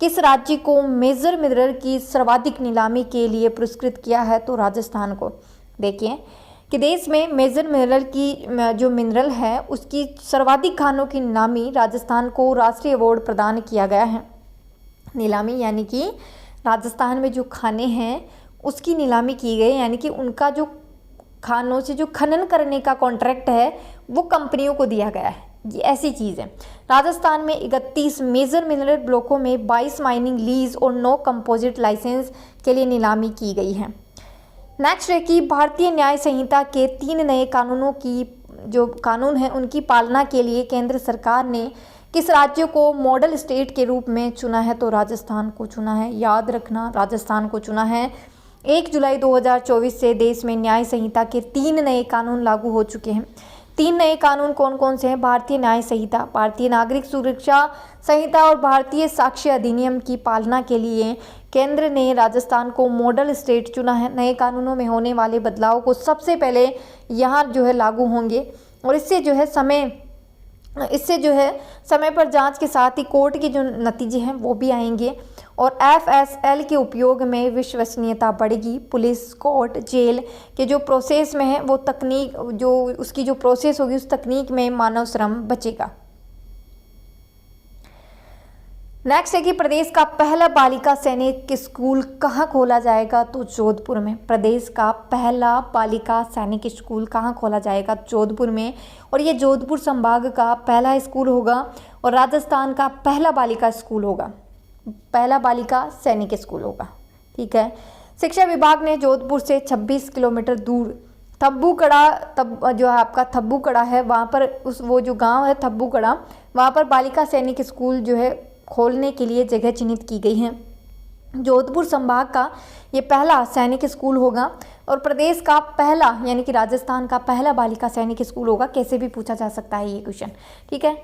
Speaker 1: किस राज्य को मेजर मिनरल की सर्वाधिक नीलामी के लिए पुरस्कृत किया है? तो राजस्थान को। देखिए कि देश में मेजर मिनरल की जो मिनरल है उसकी सर्वाधिक खानों की नीलामी राजस्थान को राष्ट्रीय अवार्ड प्रदान किया गया है। नीलामी यानी कि राजस्थान में जो खाने हैं उसकी नीलामी की गई, यानी कि उनका जो खानों से जो खनन करने का कॉन्ट्रैक्ट है वो कंपनियों को दिया गया है। ये ऐसी चीज़ है। राजस्थान में 31 मेजर मिनरल ब्लॉकों में 22 माइनिंग लीज और 9 कंपोजिट लाइसेंस के लिए नीलामी की गई है। नेक्स्ट है कि भारतीय न्याय संहिता के 3 नए कानूनों की जो कानून है उनकी पालना के लिए केंद्र सरकार ने किस राज्य को मॉडल स्टेट के रूप में चुना है? तो राजस्थान को चुना है। याद रखना, राजस्थान को चुना है। 1 जुलाई 2024 से देश में न्याय संहिता के 3 नए कानून लागू हो चुके हैं। 3 नए कानून कौन कौन से हैं? भारतीय न्याय संहिता, भारतीय नागरिक सुरक्षा संहिता और भारतीय साक्ष्य अधिनियम की पालना के लिए केंद्र ने राजस्थान को मॉडल स्टेट चुना है। नए कानूनों में होने वाले बदलाव को सबसे पहले यहाँ जो है लागू होंगे और इससे जो है समय पर जांच के साथ ही कोर्ट के जो नतीजे हैं वो भी आएंगे और FSL के उपयोग में विश्वसनीयता बढ़ेगी। पुलिस, कोर्ट, जेल के जो प्रोसेस में है वो तकनीक जो उसकी जो प्रोसेस होगी उस तकनीक में मानव श्रम बचेगा। नेक्स्ट है कि प्रदेश का पहला बालिका सैनिक स्कूल कहाँ खोला जाएगा? तो जोधपुर में। प्रदेश का पहला बालिका सैनिक स्कूल कहाँ खोला जाएगा? जोधपुर में। और ये जोधपुर संभाग का पहला स्कूल होगा और राजस्थान का पहला बालिका स्कूल होगा, पहला बालिका सैनिक स्कूल होगा। ठीक है। शिक्षा विभाग ने जोधपुर से 26 किलोमीटर दूर थब्बूकड़ा जो है आपका थब्बूकड़ा है वहाँ पर वो जो गांव है थब्बूकड़ा, वहाँ पर बालिका सैनिक स्कूल जो है खोलने के लिए जगह चिन्हित की गई है। जोधपुर संभाग का ये पहला सैनिक स्कूल होगा और प्रदेश का पहला यानी कि राजस्थान का पहला बालिका सैनिक स्कूल होगा। कैसे भी पूछा जा सकता है ये क्वेश्चन। ठीक है।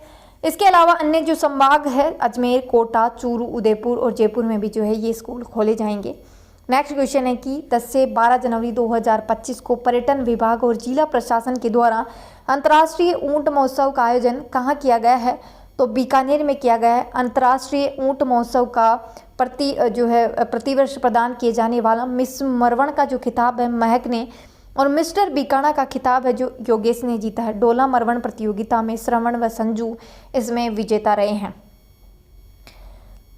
Speaker 1: इसके अलावा अन्य जो संभाग है अजमेर, कोटा, चूरू, उदयपुर और जयपुर में भी जो है ये स्कूल खोले जाएंगे। नेक्स्ट क्वेश्चन है कि 10 से 12 जनवरी 2025 को पर्यटन विभाग और जिला प्रशासन के द्वारा अंतर्राष्ट्रीय ऊंट महोत्सव का आयोजन कहाँ किया गया है? तो बीकानेर में किया गया है। अंतर्राष्ट्रीय ऊंट महोत्सव का प्रतिवर्ष प्रदान किए जाने वाला मिस मरवण का जो खिताब है महक ने और मिस्टर बीकाना का खिताब है जो योगेश ने जीता है। डोला मरवण प्रतियोगिता में श्रवण व संजू इसमें विजेता रहे हैं।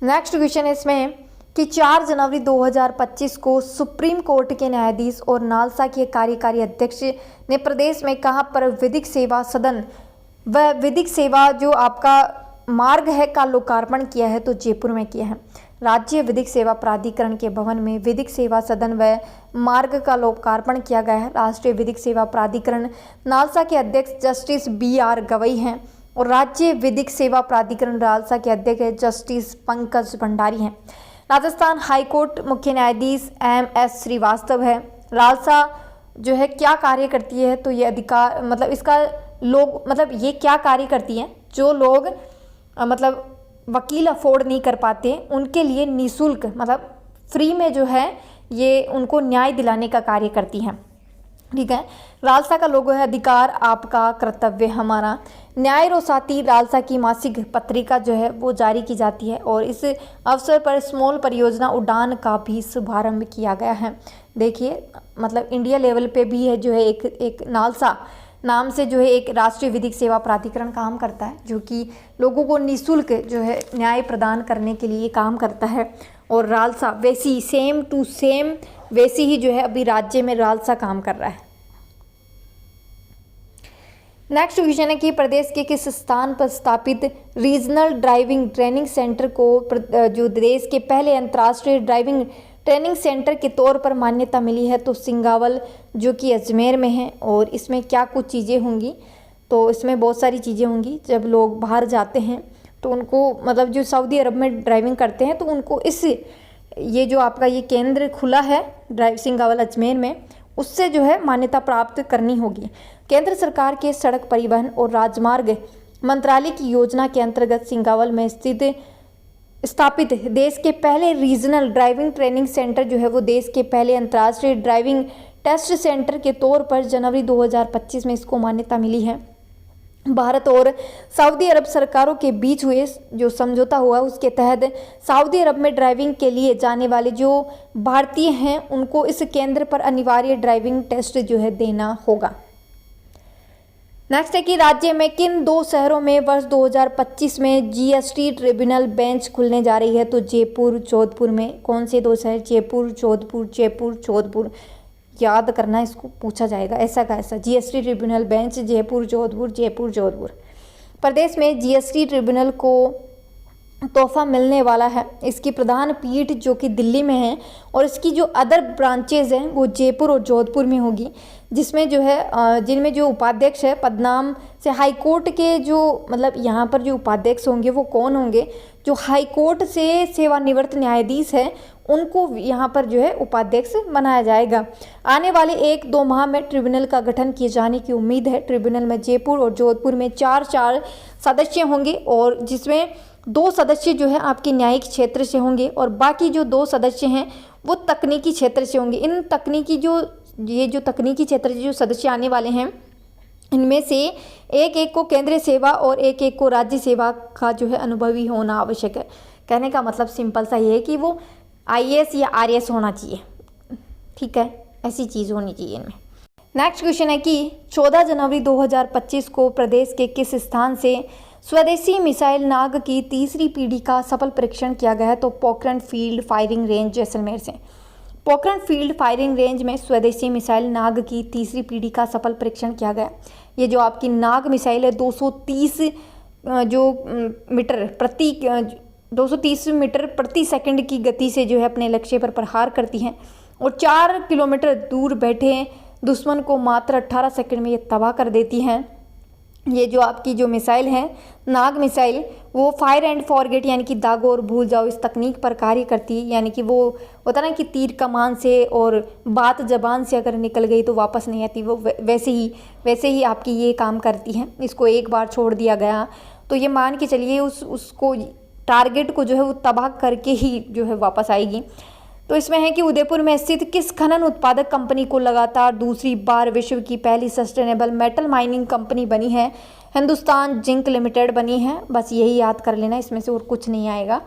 Speaker 1: नेक्स्ट क्वेश्चन इसमें कि 4 जनवरी 2025 को सुप्रीम कोर्ट के न्यायाधीश और नालसा के कार्यकारी अध्यक्ष ने प्रदेश में कहाँ पर विधिक सेवा सदन व विधिक सेवा जो आपका मार्ग है का लोकार्पण किया है तो जयपुर में किया है। राज्य विधिक सेवा प्राधिकरण के भवन में विधिक सेवा सदन व मार्ग का लोकार्पण किया गया है। राष्ट्रीय विधिक सेवा प्राधिकरण नालसा के अध्यक्ष जस्टिस BR गवई हैं और राज्य विधिक सेवा प्राधिकरण नालसा के अध्यक्ष जस्टिस पंकज भंडारी हैं। राजस्थान हाईकोर्ट मुख्य न्यायाधीश MS श्रीवास्तव है। नालसा जो है क्या कार्य करती है तो ये अधिकार मतलब इसका लोग मतलब ये क्या कार्य करती हैं, जो लोग मतलब वकील अफोर्ड नहीं कर पाते उनके लिए निःशुल्क मतलब फ्री में जो है ये उनको न्याय दिलाने का कार्य करती हैं। ठीक है। रालसा का लोगो है अधिकार आपका कर्तव्य हमारा। न्याय रोसाती रालसा की मासिक पत्रिका जो है वो जारी की जाती है और इस अवसर पर स्मॉल परियोजना उड़ान का भी शुभारंभ किया गया है। देखिए मतलब इंडिया लेवल पे भी है जो है एक नालसा नाम से जो है एक राष्ट्रीय विधिक सेवा प्राधिकरण काम करता है जो कि लोगों को निःशुल्क जो है न्याय प्रदान करने के लिए काम करता है। और रालसा वैसी सेम टू सेम वैसी ही जो है अभी राज्य में रालसा काम कर रहा है। नेक्स्ट क्वेश्चन है कि प्रदेश के किस स्थान पर स्थापित रीजनल ड्राइविंग ट्रेनिंग सेंटर को जो देश के पहले अंतर्राष्ट्रीय ड्राइविंग ट्रेनिंग सेंटर के तौर पर मान्यता मिली है तो सिंगावल जो कि अजमेर में है। और इसमें क्या कुछ चीज़ें होंगी तो इसमें बहुत सारी चीज़ें होंगी। जब लोग बाहर जाते हैं तो उनको मतलब जो सऊदी अरब में ड्राइविंग करते हैं तो उनको ये जो आपका ये केंद्र खुला है सिंगावल अजमेर में उससे जो है मान्यता प्राप्त करनी होगी। केंद्र सरकार के सड़क परिवहन और राजमार्ग मंत्रालय की योजना के अंतर्गत सिंगावल में स्थापित देश के पहले रीजनल ड्राइविंग ट्रेनिंग सेंटर जो है वो देश के पहले अंतर्राष्ट्रीय ड्राइविंग टेस्ट सेंटर के तौर पर जनवरी 2025 में इसको मान्यता मिली है। भारत और सऊदी अरब सरकारों के बीच हुए जो समझौता हुआ उसके तहत सऊदी अरब में ड्राइविंग के लिए जाने वाले जो भारतीय हैं उनको इस केंद्र पर अनिवार्य ड्राइविंग टेस्ट जो है देना होगा। नेक्स्ट है कि राज्य में किन 2 शहरों में वर्ष 2025 में GST ट्रिब्यूनल बेंच खुलने जा रही है तो जयपुर जोधपुर में। कौन से 2 शहर? जयपुर जोधपुर याद करना, इसको पूछा जाएगा ऐसा का ऐसा। GST tribunal bench Jaipur Jodhpur. प्रदेश में GST ट्रिब्यूनल को तोहफा मिलने वाला है। इसकी प्रधान पीठ जो कि दिल्ली में है और इसकी जो अदर ब्रांचेज हैं वो जयपुर और जोधपुर में होगी, जिसमें जो है जिनमें जो उपाध्यक्ष है पदनाम से हाईकोर्ट के जो मतलब यहाँ पर जो उपाध्यक्ष होंगे वो कौन होंगे? जो हाईकोर्ट से सेवानिवृत्त न्यायाधीश है उनको यहाँ पर जो है उपाध्यक्ष बनाया जाएगा। आने वाले 1-2 माह में ट्रिब्यूनल का गठन किए जाने की उम्मीद है। ट्रिब्यूनल में जयपुर और जोधपुर में 4 सदस्य होंगे और जिसमें 2 सदस्य जो है आपके न्यायिक क्षेत्र से होंगे और बाकी जो 2 सदस्य हैं वो तकनीकी क्षेत्र से होंगे। इन तकनीकी जो तकनीकी क्षेत्र से जो सदस्य आने वाले हैं इनमें से एक को केंद्रीय सेवा और एक को राज्य सेवा का जो है अनुभवी होना आवश्यक है। कहने का मतलब सिंपल सा ये है कि वो IAS या RAS होना चाहिए। ठीक है, ऐसी चीज़ होनी चाहिए इनमें। नेक्स्ट क्वेश्चन है कि 14 जनवरी 2025 को प्रदेश के किस स्थान से स्वदेशी मिसाइल नाग की तीसरी पीढ़ी का सफल परीक्षण किया गया है तो Pokhran field firing range Jaisalmer से। पोखरण फील्ड फायरिंग रेंज में स्वदेशी मिसाइल नाग की तीसरी पीढ़ी का सफल परीक्षण किया गया। ये जो आपकी नाग मिसाइल है 230 मीटर प्रति सेकंड की गति से जो है अपने लक्ष्य पर प्रहार करती हैं और 4 किलोमीटर दूर बैठे दुश्मन को मात्र 18 सेकंड में ये तबाह कर देती हैं। ये जो आपकी जो मिसाइल है नाग मिसाइल वो फायर एंड फॉरगेट यानी कि दागो और भूल जाओ इस तकनीक पर कार्य करती है। यानी कि वो होता ना कि तीर कमान से और बात जबान से अगर निकल गई तो वापस नहीं आती, वो वैसे ही आपकी ये काम करती है। इसको एक बार छोड़ दिया गया तो ये मान के चलिए उसको टारगेट को जो है वो तबाह करके ही जो है वापस आएगी। तो इसमें है कि उदयपुर में स्थित किस खनन उत्पादक कंपनी को लगातार दूसरी बार विश्व की पहली सस्टेनेबल मेटल माइनिंग कंपनी बनी है? हिंदुस्तान जिंक लिमिटेड बनी है। बस यही याद कर लेना, इसमें से और कुछ नहीं आएगा।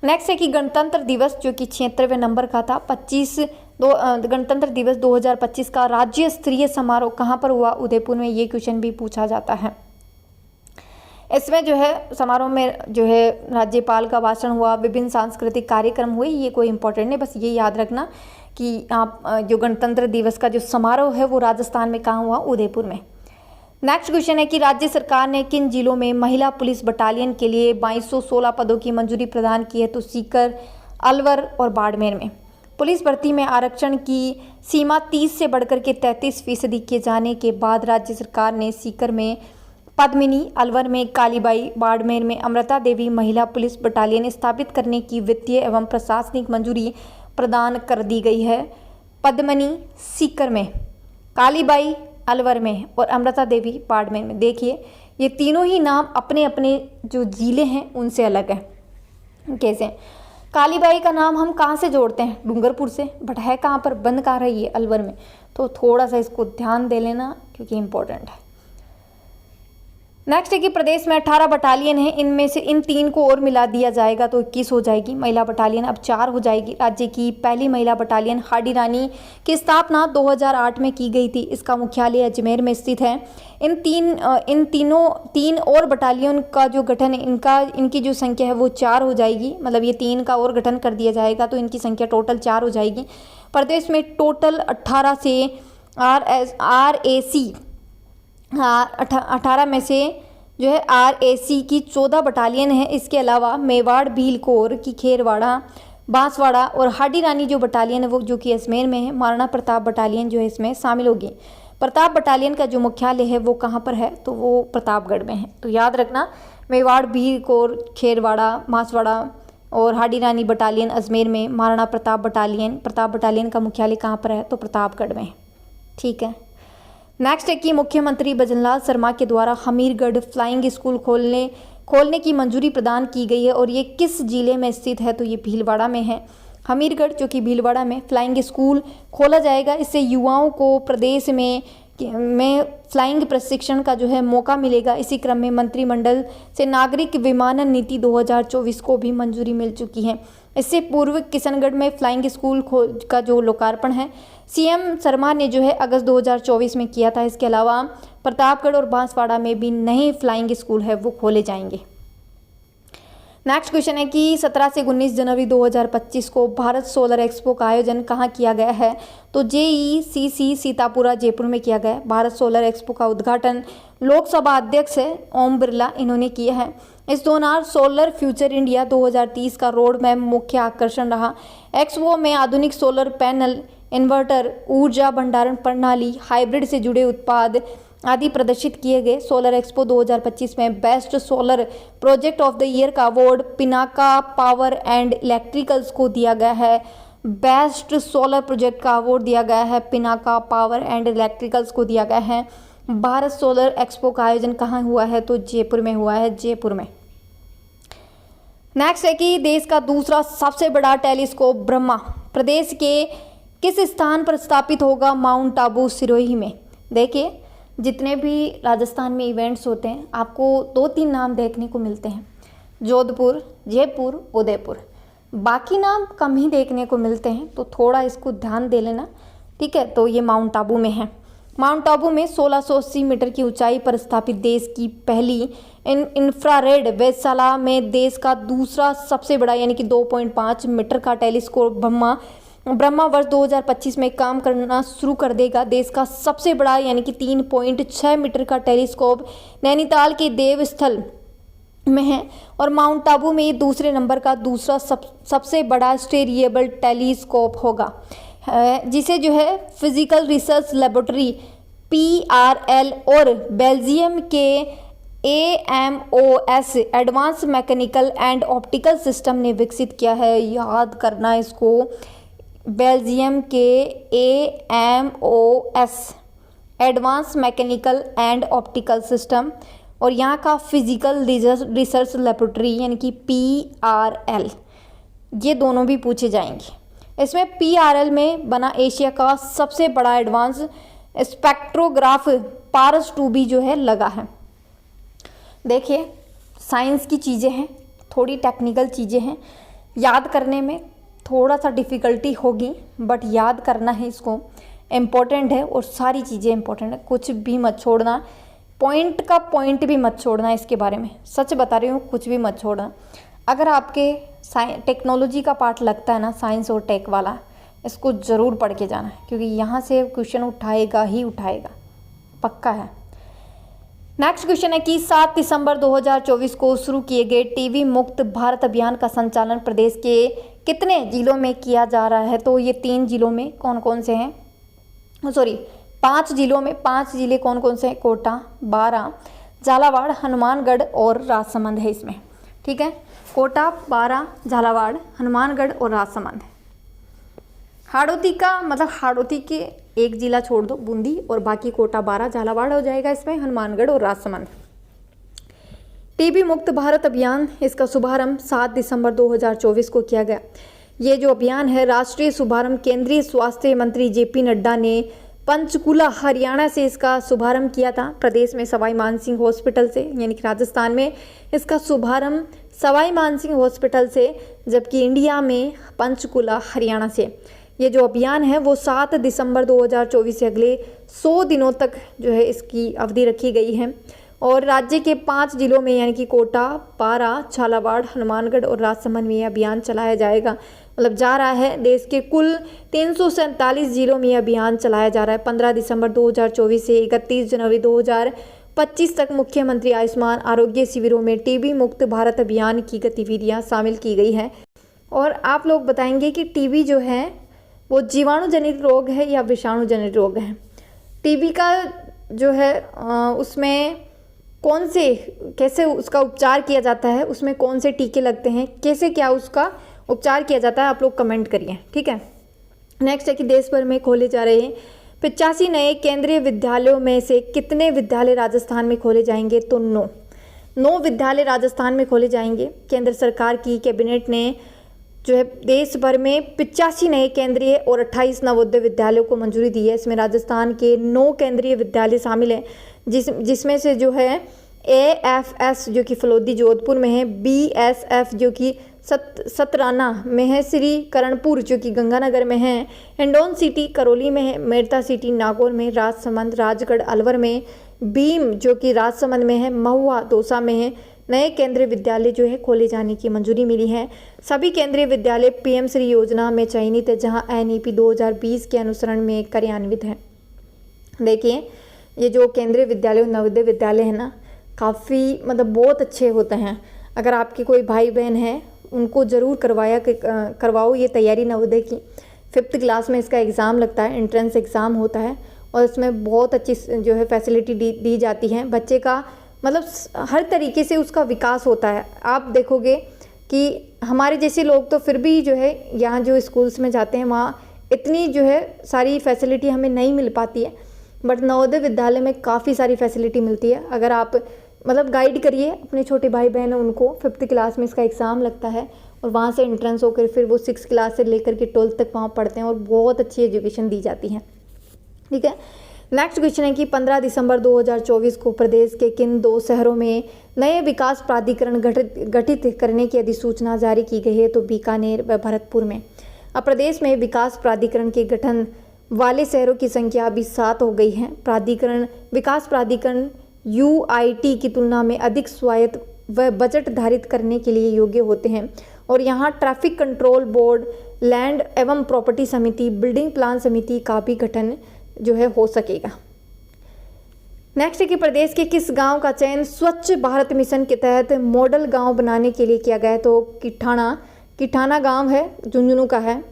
Speaker 1: नेक्स्ट है कि गणतंत्र दिवस जो कि 76वें नंबर का था गणतंत्र दिवस 2025 का राज्य स्तरीय समारोह कहाँ पर हुआ? उदयपुर में। ये क्वेश्चन भी पूछा जाता है। इसमें जो है समारोह में जो है राज्यपाल का भाषण हुआ, विभिन्न सांस्कृतिक कार्यक्रम हुए। ये कोई इंपॉर्टेंट नहीं, बस ये याद रखना कि आप जो गणतंत्र दिवस का जो समारोह है वो राजस्थान में कहाँ हुआ? उदयपुर में। नेक्स्ट क्वेश्चन है कि राज्य सरकार ने किन जिलों में महिला पुलिस बटालियन के लिए 2216 पदों की मंजूरी प्रदान की है? तो सीकर, अलवर और बाड़मेर में। पुलिस भर्ती में आरक्षण की सीमा 30 से बढ़कर के 33% किए जाने के बाद राज्य सरकार ने सीकर में पद्मिनी, अलवर में कालीबाई, बाड़मेर में अमृता देवी महिला पुलिस बटालियन स्थापित करने की वित्तीय एवं प्रशासनिक मंजूरी प्रदान कर दी गई है। पद्मिनी सीकर में, कालीबाई अलवर में और अमृता देवी बाड़मेर में। देखिए ये तीनों ही नाम अपने अपने जो जिले हैं उनसे अलग है। कैसे? कालीबाई का नाम हम कहाँ से जोड़ते हैं? डूंगरपुर से, बट है कहाँ पर, बंद कहाँ रही है? अलवर में। तो थोड़ा सा इसको ध्यान दे लेना क्योंकि इम्पोर्टेंट है। नेक्स्ट है कि प्रदेश में 18 बटालियन है, इनमें से इन 3 को और मिला दिया जाएगा तो 21 हो जाएगी महिला बटालियन, अब 4 हो जाएगी। राज्य की पहली महिला बटालियन हाडी रानी की स्थापना 2008 में की गई थी। इसका मुख्यालय अजमेर में स्थित है। इन तीन और बटालियन का जो गठन है, इनकी जो संख्या है वो 4 हो जाएगी। मतलब ये 3 का और गठन कर दिया जाएगा तो इनकी संख्या टोटल 4 हो जाएगी। प्रदेश में टोटल 18 से RAC 18 में से जो है RAC की 14 बटालियन है। इसके अलावा मेवाड़, भीलकोर की खेरवाड़ा, बांसवाड़ा और हाडी रानी जो बटालियन है वो जो कि अजमेर में है। महाराणा प्रताप बटालियन जो है इसमें शामिल होगी। प्रताप बटालियन का जो मुख्यालय है वो कहाँ पर है? तो वो प्रतापगढ़ में है। तो याद रखना, मेवाड़, भीलकोर, खेरवाड़ा, बांसवाड़ा और हाडी रानी बटालियन अजमेर में, महाराणा प्रताप बटालियन का मुख्यालय कहाँ पर है? तो प्रतापगढ़ में है। ठीक है। नेक्स्ट है कि मुख्यमंत्री भजनलाल शर्मा के द्वारा हमीरगढ़ फ्लाइंग स्कूल खोलने की मंजूरी प्रदान की गई है और ये किस जिले में स्थित है? तो ये भीलवाड़ा में है। हमीरगढ़ जो कि भीलवाड़ा में फ्लाइंग स्कूल खोला जाएगा। इससे युवाओं को प्रदेश में फ्लाइंग प्रशिक्षण का जो है मौका मिलेगा। इसी क्रम में मंत्रिमंडल से नागरिक विमानन नीति 2024 को भी मंजूरी मिल चुकी है। इससे पूर्व किशनगढ़ में फ्लाइंग स्कूल का जो लोकार्पण है CM शर्मा ने जो है अगस्त 2024 में किया था। इसके अलावा प्रतापगढ़ और बांसवाड़ा में भी नए फ्लाइंग स्कूल है वो खोले जाएंगे। नेक्स्ट क्वेश्चन है कि 17 से 19 जनवरी 2025 को भारत सोलर एक्सपो का आयोजन कहाँ किया गया है? तो JECC सीतापुरा जयपुर में किया गया। भारत सोलर एक्सपो का उद्घाटन लोकसभा अध्यक्ष ओम बिरला इन्होंने किया है। इस दौरान सोलर फ्यूचर इंडिया 2030 का रोड मैप मुख्य आकर्षण रहा। एक्सपो में आधुनिक सोलर पैनल, इन्वर्टर, ऊर्जा भंडारण प्रणाली, हाइब्रिड से जुड़े उत्पाद आदि प्रदर्शित किए गए। सोलर एक्सपो 2025 में best solar project of the year का award Pinaka power and electricals को दिया गया है। बेस्ट सोलर प्रोजेक्ट का अवार्ड दिया गया है पिनाका पावर एंड इलेक्ट्रिकल्स को दिया गया है। भारत सोलर एक्सपो का आयोजन कहाँ हुआ है? तो जयपुर में हुआ है, जयपुर में। नेक्स्ट है कि देश का दूसरा सबसे बड़ा टेलीस्कोप ब्रह्मा प्रदेश के किस स्थान पर स्थापित होगा? माउंट आबू सिरोही में। देखिए जितने भी राजस्थान में इवेंट्स होते हैं आपको 2-3 नाम देखने को मिलते हैं, जोधपुर, जयपुर, उदयपुर। बाकी नाम कम ही देखने को मिलते हैं तो थोड़ा इसको ध्यान दे लेना। ठीक है, तो ये माउंट आबू में है। माउंट आबू में 1680 मीटर की ऊंचाई पर स्थापित देश की पहली इंफ्रारेड वेधशाला में देश का दूसरा सबसे बड़ा यानी कि 2.5 मीटर का टेलीस्कोप ब्रह्मा वर्ष 2025 में काम करना शुरू कर देगा। देश का सबसे बड़ा यानी कि 3.6 मीटर का टेलीस्कोप नैनीताल के देवस्थल में है और माउंट आबू में ये दूसरे नंबर का दूसरा सबसे बड़ा स्टेरिएबल टेलीस्कोप होगा, जिसे जो है फिजिकल रिसर्च लेबोरेटरी PRL और बेल्जियम के AMOS advance mechanical and optical system ने विकसित किया है। याद करना इसको, बेल्जियम के AMOS advance mechanical and optical system और यहाँ का फिजिकल रिसर्च लेबोरेटरी यानी कि PRL, ये दोनों भी पूछे जाएंगे। इसमें PRL में बना एशिया का सबसे बड़ा एडवांस स्पेक्ट्रोग्राफ पारस 2B जो है लगा है। देखिए साइंस की चीज़ें हैं, थोड़ी टेक्निकल चीज़ें हैं, याद करने में थोड़ा सा डिफ़िकल्टी होगी बट याद करना है, इसको इम्पोर्टेंट है और सारी चीज़ें इम्पोर्टेंट है, कुछ भी मत छोड़ना, पॉइंट का पॉइंट भी मत छोड़ना इसके बारे में, सच बता रही हूँ, कुछ भी मत छोड़ना। अगर आपके टेक्नोलॉजी का पार्ट लगता है ना, साइंस और टेक वाला, इसको ज़रूर पढ़ के जाना है क्योंकि यहाँ से क्वेश्चन उठाएगा ही उठाएगा, पक्का है। नेक्स्ट क्वेश्चन है कि 7 दिसंबर 2024 को शुरू किए गए टीबी मुक्त भारत अभियान का संचालन प्रदेश के कितने जिलों में किया जा रहा है? तो ये 3 जिलों में कौन कौन से हैं? 5 जिलों में। 5 जिले कौन कौन से हैं? कोटा, बारां, झालावाड़, हनुमानगढ़ और राजसमंद है इसमें। ठीक है, कोटा, बारां, झालावाड़, हनुमानगढ़ और राजसमंद। हाड़ौती का मतलब हाड़ौती के एक जिला छोड़ दो, बूंदी, और बाकी कोटा, बारां, झालावाड़ हो जाएगा इसमें, हनुमानगढ़ और राजसमंद। टीबी मुक्त भारत अभियान, इसका शुभारंभ 7 दिसंबर 2024 को किया गया। ये जो अभियान है राष्ट्रीय शुभारंभ केंद्रीय स्वास्थ्य मंत्री जेपी नड्डा ने पंचकुला हरियाणा से इसका शुभारंभ किया था। प्रदेश में सवाई मानसिंह हॉस्पिटल से, यानी कि राजस्थान में इसका शुभारंभ सवाई मानसिंह हॉस्पिटल से, जबकि इंडिया में पंचकुला हरियाणा से। ये जो अभियान है वो 7 दिसंबर 2024 से अगले 100 दिनों तक जो है इसकी अवधि रखी गई है और राज्य के 5 जिलों में यानी कि कोटा, बारां, झालावाड़, हनुमानगढ़ और राजसमंद में ये अभियान चलाया जाएगा। मतलब जा रहा है, देश के कुल 347 जिलों में ये अभियान चलाया जा रहा है। 15 दिसंबर 2024 से 31 जनवरी 2025 तक मुख्यमंत्री आयुष्मान आरोग्य शिविरों में टीबी मुक्त भारत अभियान की गतिविधियां शामिल की गई हैं। और आप लोग बताएंगे कि टीबी जो है वो जीवाणु जनित रोग है या विषाणु जनित रोग है? टीबी का जो है उसमें कौन से, कैसे उसका उपचार किया जाता है, उसमें कौन से टीके लगते हैं, कैसे क्या उसका उपचार किया जाता है, आप लोग कमेंट करिए। ठीक है, नेक्स्ट है कि देश भर में खोले जा रहे 85 नए केंद्रीय विद्यालयों में से कितने विद्यालय राजस्थान में खोले जाएंगे? तो 9 विद्यालय राजस्थान में खोले जाएंगे। केंद्र सरकार की कैबिनेट ने जो है देश भर में 85 नए केंद्रीय और 28 नवोदय विद्यालयों को मंजूरी दी है। इसमें राजस्थान के 9 केंद्रीय विद्यालय शामिल हैं, जिसमें से जो है AFS जो कि फलोदी जोधपुर में है, BSF जो कि सतराना में है, श्री करणपुर जो कि गंगानगर में है, हिंडौन सिटी करौली में है, मेड़ता सिटी नागौर में, राजसमंद, राजगढ़ अलवर में, बीम जो कि राजसमंद में है, महुआ दौसा में है। नए केंद्रीय विद्यालय जो है खोले जाने की मंजूरी मिली है। सभी केंद्रीय विद्यालय PM श्री योजना में चयनित है, जहां NEP 2020 के अनुसरण में कार्यान्वित है। देखिए, ये जो केंद्रीय विद्यालय और नवोदय विद्यालय है ना, काफ़ी मतलब बहुत अच्छे होते हैं। अगर आपके कोई भाई बहन है उनको ज़रूर करवाओ ये तैयारी नवोदय की। 5th क्लास में इसका एग्ज़ाम लगता है, एंट्रेंस एग्ज़ाम होता है और इसमें बहुत अच्छी जो है फैसिलिटी दी जाती है। बच्चे का मतलब हर तरीके से उसका विकास होता है। आप देखोगे कि हमारे जैसे लोग तो फिर भी जो है यहाँ जो स्कूल्स में जाते हैं वहाँ इतनी जो है सारी फैसिलिटी हमें नहीं मिल पाती है, बट नवोदय विद्यालय में काफ़ी सारी फैसिलिटी मिलती है। अगर आप मतलब गाइड करिए अपने छोटे भाई बहन उनको, 5th क्लास में इसका एग्ज़ाम लगता है और वहाँ से एंट्रेंस होकर फिर वो 6th क्लास से लेकर के 12th तक वहाँ पढ़ते हैं और बहुत अच्छी एजुकेशन दी जाती है। ठीक है, नेक्स्ट क्वेश्चन है कि 15 दिसंबर 2024 को प्रदेश के किन 2 शहरों में नए विकास प्राधिकरण गठित करने की अधिसूचना जारी की गई है? तो बीकानेर व भरतपुर में। अब प्रदेश में विकास प्राधिकरण के गठन वाले शहरों की संख्या अभी 7 हो गई है। विकास प्राधिकरण UIT की तुलना में अधिक स्वायत्त व बजट धारित करने के लिए योग्य होते हैं और यहाँ ट्रैफिक कंट्रोल बोर्ड, लैंड एवं प्रॉपर्टी समिति, बिल्डिंग प्लान समिति का भी गठन जो है हो सकेगा। नेक्स्ट है कि प्रदेश के किस गांव का चयन स्वच्छ भारत मिशन के तहत मॉडल गांव बनाने के लिए किया गया है? तो किठाना गांव है, झुंझुनू का है।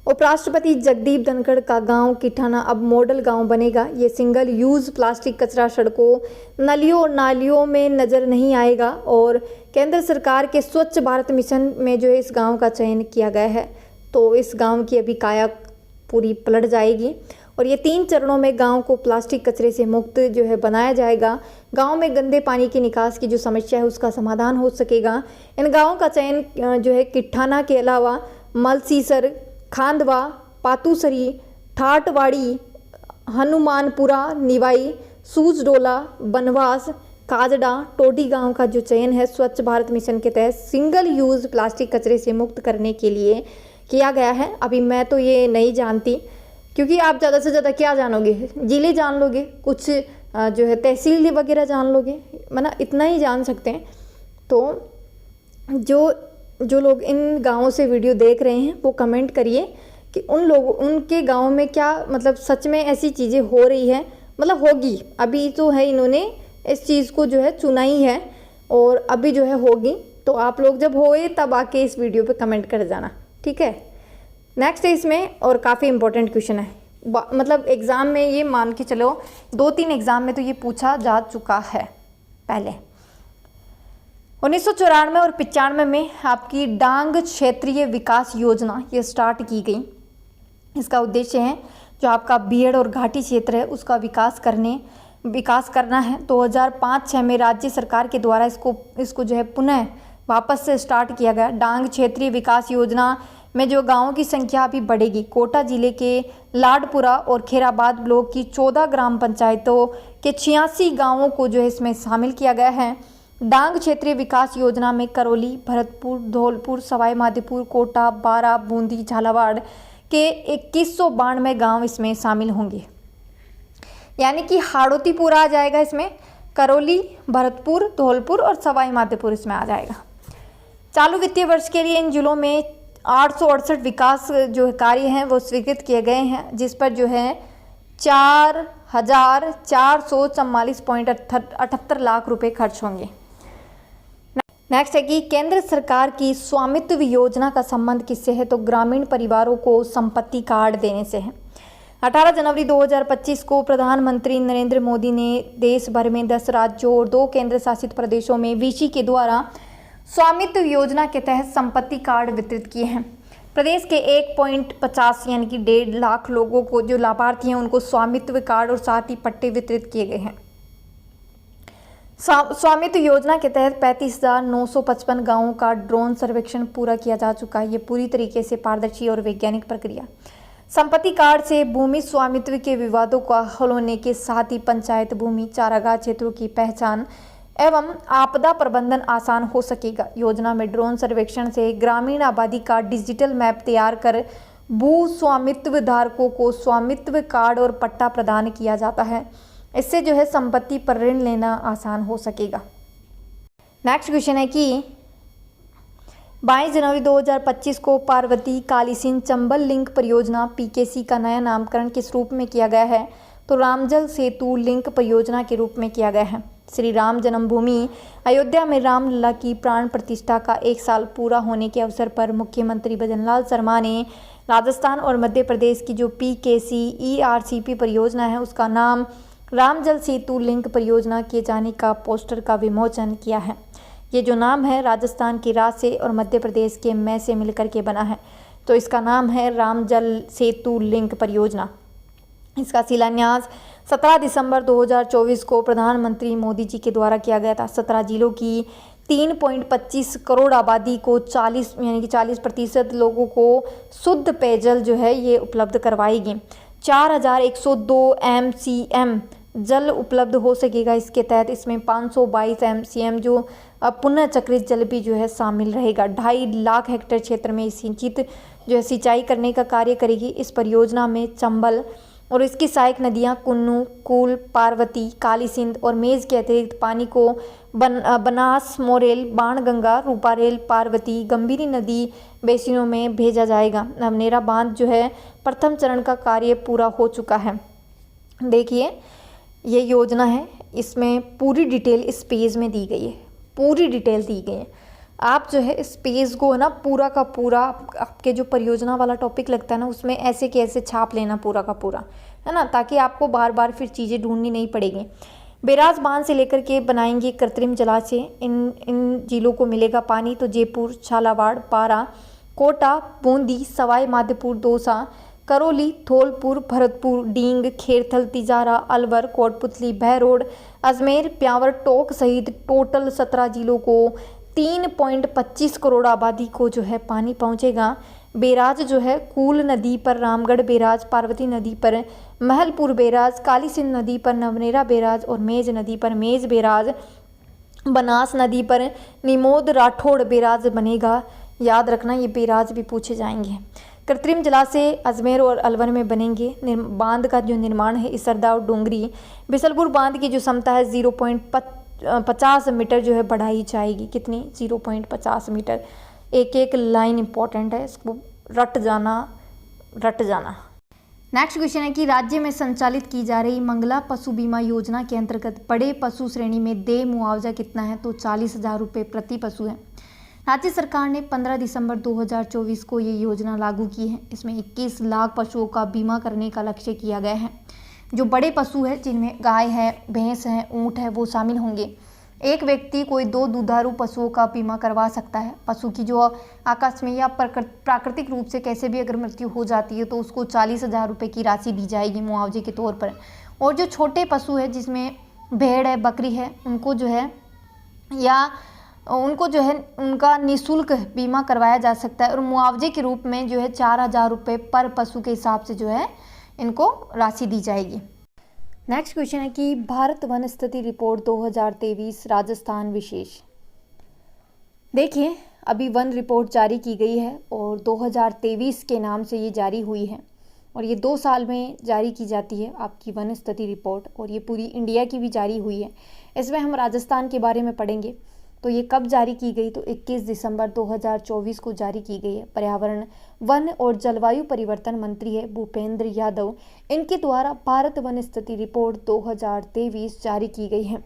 Speaker 1: उपराष्ट्रपति जगदीप धनखड़ का गांव किठाना अब मॉडल गांव बनेगा। ये सिंगल यूज़ प्लास्टिक कचरा सड़कों, नलियों और नालियों में नज़र नहीं आएगा और केंद्र सरकार के स्वच्छ भारत मिशन में जो है इस गांव का चयन किया गया है। तो इस गांव की अभी काया पूरी पलट जाएगी और ये 3 चरणों में गांव को प्लास्टिक कचरे से मुक्त जो है बनाया जाएगा। गांव में गंदे पानी की निकास की जो समस्या है उसका समाधान हो सकेगा। इन गांवों का चयन जो है किठाना के अलावा मलसीसर, खांदवा, पातूसरी, ठाटवाड़ी, हनुमानपुरा, निवाई, सूजडोला, बनवास, काजडा, टोडी गांव का जो चयन है स्वच्छ भारत मिशन के तहत सिंगल यूज़ प्लास्टिक कचरे से मुक्त करने के लिए किया गया है। अभी मैं तो ये नहीं जानती, क्योंकि आप ज़्यादा से ज़्यादा क्या जानोगे, जिले जान लोगे, कुछ जो है तहसील वगैरह जान लोगे, मतलब इतना ही जान सकते हैं। तो जो लोग इन गाँवों से वीडियो देख रहे हैं वो कमेंट करिए कि उनके गाँव में क्या मतलब सच में ऐसी चीज़ें हो रही है, मतलब होगी, अभी तो है इन्होंने इस चीज़ को जो है चुना ही है और अभी जो है होगी। तो आप लोग जब होए तब आके इस वीडियो पे कमेंट कर जाना, ठीक है। नेक्स्ट है इसमें और काफ़ी इंपॉर्टेंट क्वेश्चन है, मतलब एग्ज़ाम में ये मान के चलो 2-3 एग्ज़ाम में तो ये पूछा जा चुका है पहले। 1994 और 95 में आपकी डांग क्षेत्रीय विकास योजना ये स्टार्ट की गई। इसका उद्देश्य है जो आपका बीहड़ और घाटी क्षेत्र है उसका विकास करना है। 2005-06 में राज्य सरकार के द्वारा इसको जो है पुनः वापस से स्टार्ट किया गया। डांग क्षेत्रीय विकास योजना में जो गांवों की संख्या अभी बढ़ेगी। कोटा जिले के लाडपुरा और खेराबाद ब्लॉक की 14 ग्राम पंचायतों के 86 गांवों को जो है इसमें शामिल किया गया है। डांग क्षेत्रीय विकास योजना में करौली, भरतपुर, धौलपुर, सवाई माधोपुर, कोटा, बारा, बूंदी, झालावाड़ के 2192 गांव इसमें शामिल होंगे। यानी कि हाड़ौती पूरा आ जाएगा इसमें, करौली, भरतपुर, धौलपुर और सवाई माधोपुर इसमें आ जाएगा। चालू वित्तीय वर्ष के लिए इन जिलों में 868 विकास जो कार्य हैं वो स्वीकृत किए गए हैं, जिस पर जो है 4,444.78 लाख रुपए खर्च होंगे। नेक्स्ट है कि केंद्र सरकार की स्वामित्व योजना का संबंध किससे है, तो ग्रामीण परिवारों को संपत्ति कार्ड देने से है। 18 जनवरी 2025 को प्रधानमंत्री नरेंद्र मोदी ने देश भर में 10 राज्यों और 2 केंद्र शासित प्रदेशों में वीसी के द्वारा स्वामित्व योजना के तहत संपत्ति कार्ड वितरित किए हैं। प्रदेश के 1.50 यानी कि 1.5 लाख लोगों को जो लाभार्थी हैं उनको स्वामित्व कार्ड और साथ ही पट्टे वितरित किए गए हैं। स्वामित्व योजना के तहत 35,955 गांवों का ड्रोन सर्वेक्षण पूरा किया जा चुका है। ये पूरी तरीके से पारदर्शी और वैज्ञानिक प्रक्रिया। संपत्ति कार्ड से भूमि स्वामित्व के विवादों का हल होने के साथ ही पंचायत भूमि, चारागाह क्षेत्रों की पहचान एवं आपदा प्रबंधन आसान हो सकेगा। योजना में ड्रोन सर्वेक्षण से ग्रामीण आबादी का डिजिटल मैप तैयार कर भू स्वामित्व धारकों को स्वामित्व कार्ड और पट्टा प्रदान किया जाता है। इससे जो है संपत्ति पर ऋण लेना आसान हो सकेगा। नेक्स्ट क्वेश्चन है कि 22 जनवरी 2025 को पार्वती कालीसिंध चंबल लिंक परियोजना PKC का नया नामकरण किस रूप में किया गया है, तो रामजल सेतु लिंक परियोजना के रूप में किया गया है। श्री राम जन्मभूमि अयोध्या में रामलला की प्राण प्रतिष्ठा का 1 साल पूरा होने के अवसर पर मुख्यमंत्री भजनलाल शर्मा ने राजस्थान और मध्य प्रदेश की जो PKC ERCP परियोजना है उसका नाम रामजल सेतु लिंक परियोजना किए जाने का पोस्टर का विमोचन किया है। ये जो नाम है राजस्थान के रा से और मध्य प्रदेश के मैं से मिलकर के बना है, तो इसका नाम है रामजल सेतु लिंक परियोजना। इसका शिलान्यास 17 दिसंबर 2024 को प्रधानमंत्री मोदी जी के द्वारा किया गया था। 17 जिलों की 3.25 करोड़ आबादी को 40% लोगों को शुद्ध पेयजल जो है ये उपलब्ध करवाएगी। 4102 MCM जल उपलब्ध हो सकेगा इसके तहत। इसमें 522 MCM जो पुनः चक्रित जल भी जो है शामिल रहेगा। 2.5 लाख हेक्टेयर क्षेत्र में सिंचित जो है सिंचाई करने का कार्य करेगी। इस परियोजना में चंबल और इसकी सहायक नदियां कुन्नू, कूल, पार्वती, कालीसिंध और मेज के अतिरिक्त पानी को बनास, मोरेल, बाणगंगा, रूपारेल, पार्वती, गंभीरी नदी बेसिनों में भेजा जाएगा। नवनेरा बांध जो है प्रथम चरण का कार्य पूरा हो चुका है। देखिए ये योजना है, इसमें पूरी डिटेल इस पेज में दी गई है, पूरी डिटेल दी गई है। आप जो है इस पेज को ना पूरा का पूरा आपके जो परियोजना वाला टॉपिक लगता है ना उसमें ऐसे के ऐसे छाप लेना पूरा का पूरा, है ना, ताकि आपको बार बार फिर चीज़ें ढूंढनी नहीं पड़ेगी। बैराज बांध से लेकर के बनाएंगे कृत्रिम जलाशय, इन जिलों को मिलेगा पानी। तो जयपुर, झालावाड़, बारा, कोटा, बूंदी, सवाई माधोपुर, दौसा, करौली, धौलपुर, भरतपुर, डींग, खेरथल, तिजारा, अलवर, कोटपुतली, बहरोड, अजमेर, प्यावर, टोंक सहित टोटल 17 जिलों को 3.25 करोड़ आबादी को जो है पानी पहुंचेगा। बैराज जो है कूल नदी पर रामगढ़ बैराज, पार्वती नदी पर महलपुर बैराज, कालीसिंध नदी पर नवनेरा बैराज और मेज नदी पर मेज बैराज, बनास नदी पर निमोद राठौड़ बैराज बनेगा। याद रखना ये बैराज भी पूछे जाएंगे। कृत्रिम जलाशय अजमेर और अलवर में बनेंगे। बांध का जो निर्माण है इसरदा और डोंगरी, बिसलपुर बांध की जो क्षमता है 0.50 मीटर जो है बढ़ाई जाएगी। कितनी? 0.50 मीटर। एक एक लाइन इंपॉर्टेंट है, इसको रट जाना। नेक्स्ट क्वेश्चन है कि राज्य में संचालित की जा रही मंगला पशु बीमा योजना के अंतर्गत बड़े पशु श्रेणी में देय मुआवजा कितना है, तो 40,000 रुपये प्रति पशु है। राज्य सरकार ने 15 दिसंबर 2024 को ये योजना लागू की है। इसमें 21 लाख पशुओं का बीमा करने का लक्ष्य किया गया है। जो बड़े पशु है जिनमें गाय है, भैंस है, ऊँट है, वो शामिल होंगे। एक व्यक्ति कोई 2 दुधारू पशुओं का बीमा करवा सकता है। पशु की जो आकस्मिक या प्राकृतिक रूप से कैसे भी अगर मृत्यु हो जाती है तो उसको 40,000 रुपये की राशि दी जाएगी मुआवजे के तौर पर। और जो छोटे पशु है जिसमें भेड़ है, बकरी है, उनको जो है उनका निःशुल्क बीमा करवाया जा सकता है और मुआवजे के रूप में जो है 4,000 रुपये पर पशु के हिसाब से जो है इनको राशि दी जाएगी। नेक्स्ट क्वेश्चन है कि भारत वन स्थिति रिपोर्ट 2023 राजस्थान विशेष। देखिए, अभी वन रिपोर्ट जारी की गई है और 2023 के नाम से ये जारी हुई है और ये 2 साल में जारी की जाती है आपकी वन स्थिति रिपोर्ट, और ये पूरी इंडिया की भी जारी हुई है। इसमें हम राजस्थान के बारे में पढ़ेंगे। तो ये कब जारी की गई, तो 21 दिसंबर 2024 को जारी की गई है। पर्यावरण, वन और जलवायु परिवर्तन मंत्री है भूपेंद्र यादव, इनके द्वारा भारत वन स्थिति रिपोर्ट 2023 जारी की गई है।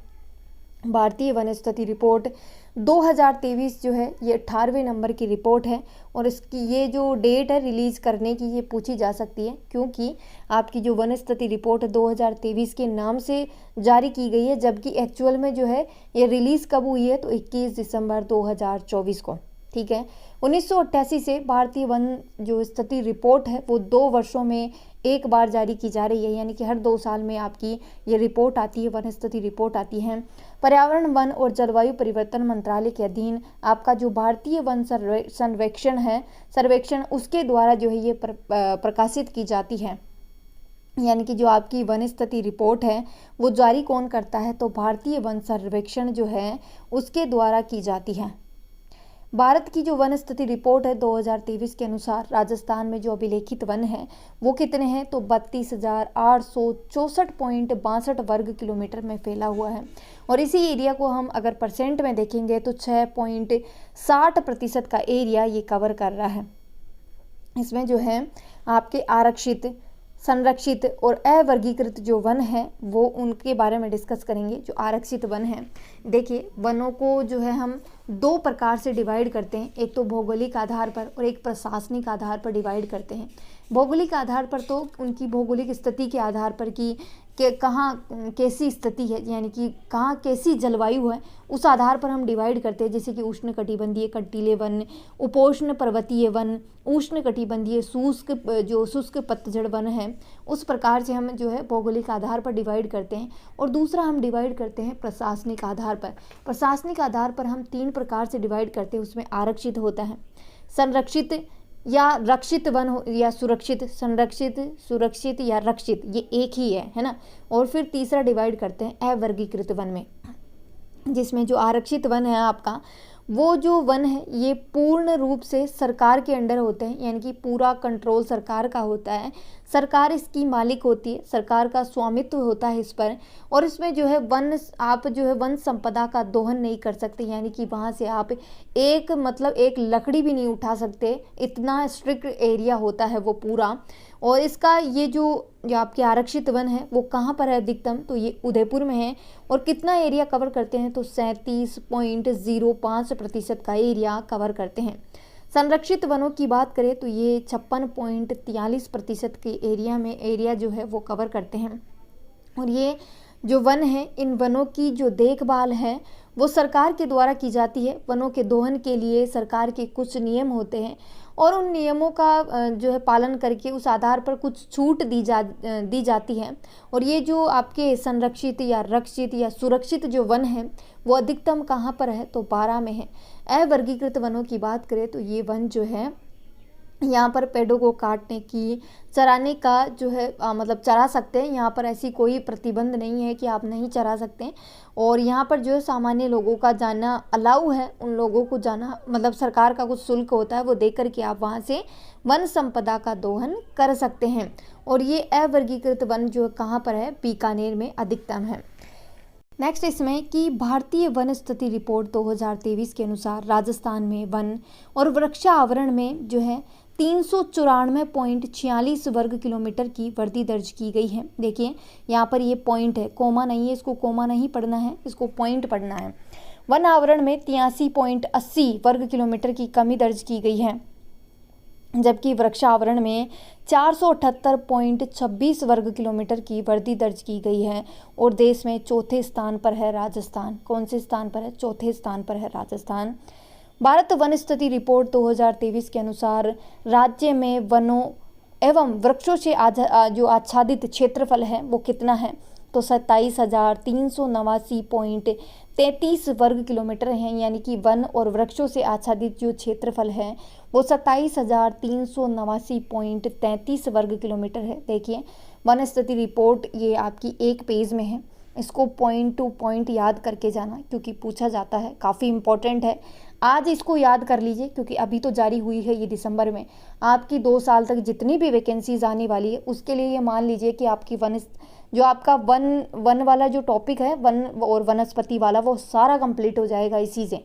Speaker 1: भारतीय वन स्थिति रिपोर्ट 2023 जो है ये 18वें नंबर की रिपोर्ट है और इसकी ये जो डेट है रिलीज़ करने की, ये पूछी जा सकती है क्योंकि आपकी जो वन स्थिति रिपोर्ट 2023 के नाम से जारी की गई है, जबकि एक्चुअल में जो है ये रिलीज़ कब हुई है, तो 21 दिसंबर 2024 को। ठीक है, 1988 से भारतीय वन जो स्थिति रिपोर्ट है वो 2 वर्षों में एक बार जारी की जा रही है, यानी कि हर 2 साल में आपकी ये रिपोर्ट आती है, वन स्थिति रिपोर्ट आती है। पर्यावरण, वन और जलवायु परिवर्तन मंत्रालय के अधीन आपका जो भारतीय वन सर्वेक्षण उसके द्वारा जो है ये प्रकाशित की जाती है। यानी कि जो आपकी वन स्थिति रिपोर्ट है वो जारी कौन करता है, तो भारतीय वन सर्वेक्षण जो है उसके द्वारा की जाती है। भारत की जो वन स्थिति रिपोर्ट है 2023 के अनुसार राजस्थान में जो अभिलेखित वन है वो कितने हैं, तो 32,864.62 वर्ग किलोमीटर में फैला हुआ है और इसी एरिया को हम अगर परसेंट में देखेंगे तो 6.60% का एरिया ये कवर कर रहा है। इसमें जो है आपके आरक्षित, संरक्षित और अवर्गीकृत जो वन है वो उनके बारे में डिस्कस करेंगे। जो आरक्षित वन है, देखिए वनों को जो है हम 2 प्रकार से डिवाइड करते हैं, एक तो भौगोलिक आधार पर और एक प्रशासनिक आधार पर डिवाइड करते हैं। भौगोलिक आधार पर तो उनकी भौगोलिक स्थिति के आधार पर कि कहाँ कैसी स्थिति है, यानी कि कहाँ कैसी जलवायु है, उस आधार पर हम डिवाइड करते हैं। जैसे कि उष्ण कटिबंधीय कंटीले वन, उपोष्ण पर्वतीय वन, उष्ण कटिबंधीय शुष्क पतझड़ वन है, उस प्रकार से हम जो है भौगोलिक आधार पर डिवाइड करते हैं। और दूसरा हम डिवाइड करते हैं प्रशासनिक आधार पर। प्रशासनिक आधार पर हम 3 प्रकार से डिवाइड करते हैं। उसमें आरक्षित होता है, संरक्षित या रक्षित वन हो या सुरक्षित, संरक्षित, सुरक्षित या रक्षित, ये एक ही है ना। और फिर तीसरा डिवाइड करते हैं अवर्गीकृत वन में, जिसमें जो आरक्षित वन है आपका, वो जो वन है ये पूर्ण रूप से सरकार के अंडर होते हैं, यानी कि पूरा कंट्रोल सरकार का होता है, सरकार इसकी मालिक होती है, सरकार का स्वामित्व होता है इस पर। और इसमें जो है आप जो है वन संपदा का दोहन नहीं कर सकते, यानी कि वहाँ से आप एक लकड़ी भी नहीं उठा सकते, इतना स्ट्रिक्ट एरिया होता है वो पूरा। और इसका ये जो आपके आरक्षित वन है वो कहाँ पर है अधिकतम, तो ये उदयपुर में है। और कितना एरिया कवर करते हैं, तो 37.05% का एरिया कवर करते हैं। संरक्षित वनों की बात करें तो ये 56.43% के एरिया जो है वो कवर करते हैं। और ये जो वन है, इन वनों की जो देखभाल है वो सरकार के द्वारा की जाती है। वनों के दोहन के लिए सरकार के कुछ नियम होते हैं और उन नियमों का जो है पालन करके उस आधार पर कुछ छूट दी जाती है। और ये जो आपके संरक्षित या रक्षित या सुरक्षित जो वन है वो अधिकतम कहाँ पर है, तो 12 में है। अवर्गीकृत वनों की बात करें तो ये वन जो है यहाँ पर पेड़ों को काटने की, चराने का जो है चरा सकते हैं। यहाँ पर ऐसी कोई प्रतिबंध नहीं है कि आप नहीं चरा सकते हैं। और यहाँ पर जो है सामान्य लोगों का जाना अलाउ है, उन लोगों को जाना सरकार का कुछ शुल्क होता है, वो दे करके आप वहाँ से वन संपदा का दोहन कर सकते हैं। और ये अवर्गीकृत वन जो कहाँ पर है, बीकानेर में अधिकतम है। नेक्स्ट इसमें कि भारतीय वन स्थिति रिपोर्ट 2023 के अनुसार राजस्थान में वन और वृक्षावरण में जो है 394.46 वर्ग किलोमीटर की वर्दी दर्ज की गई है। देखिए यहाँ पर ये पॉइंट है, कोमा नहीं है, इसको कोमा नहीं पढ़ना है, इसको पॉइंट पढ़ना है। वन आवरण में 83.80 वर्ग किलोमीटर की कमी दर्ज की गई है, जबकि वृक्षावरण में 478.26 वर्ग किलोमीटर की वृद्धि दर्ज की गई है। और देश में चौथे स्थान पर है राजस्थान। कौन से स्थान पर है? चौथे स्थान पर है राजस्थान। भारत वन स्थिति रिपोर्ट 2023 के अनुसार राज्य में वनों एवं वृक्षों से जो आच्छादित क्षेत्रफल है वो कितना है? तो 27,389.33 वर्ग किलोमीटर हैं, यानी कि वन और वृक्षों से आच्छादित जो क्षेत्रफल है वो 27,389.33 वर्ग किलोमीटर है। देखिए वन स्थिति रिपोर्ट ये आपकी एक पेज में है, इसको पॉइंट टू पॉइंट याद करके जाना क्योंकि पूछा जाता है, काफ़ी इंपॉर्टेंट है। आज इसको याद कर लीजिए क्योंकि अभी तो जारी हुई है ये दिसंबर में। आपकी 2 साल तक जितनी भी वैकेंसीज आने वाली है उसके लिए ये मान लीजिए कि आपकी जो आपका वन वाला जो टॉपिक है, वन और वनस्पति वाला, वो सारा कंप्लीट हो जाएगा इसी से।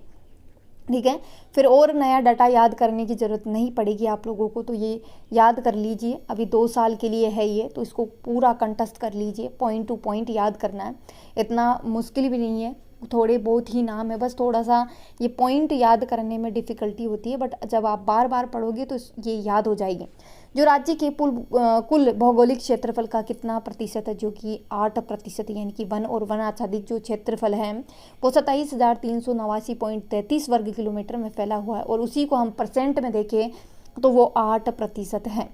Speaker 1: ठीक है, फिर और नया डाटा याद करने की ज़रूरत नहीं पड़ेगी आप लोगों को, तो ये याद कर लीजिए। अभी 2 साल के लिए है ये, तो इसको पूरा कंटेस्ट कर लीजिए, पॉइंट टू पॉइंट याद करना है। इतना मुश्किल भी नहीं है, थोड़े बहुत ही नाम है, बस थोड़ा सा ये पॉइंट याद करने में डिफ़िकल्टी होती है, बट जब आप बार बार पढ़ोगे तो ये याद हो जाएगी। जो राज्य के कुल भौगोलिक क्षेत्रफल का कितना प्रतिशत है? जो कि 8%, यानी कि वन और वन आच्छादित जो क्षेत्रफल है वो 27,389.33 वर्ग किलोमीटर में फैला हुआ है, और उसी को हम परसेंट में देखें तो वो 8% है।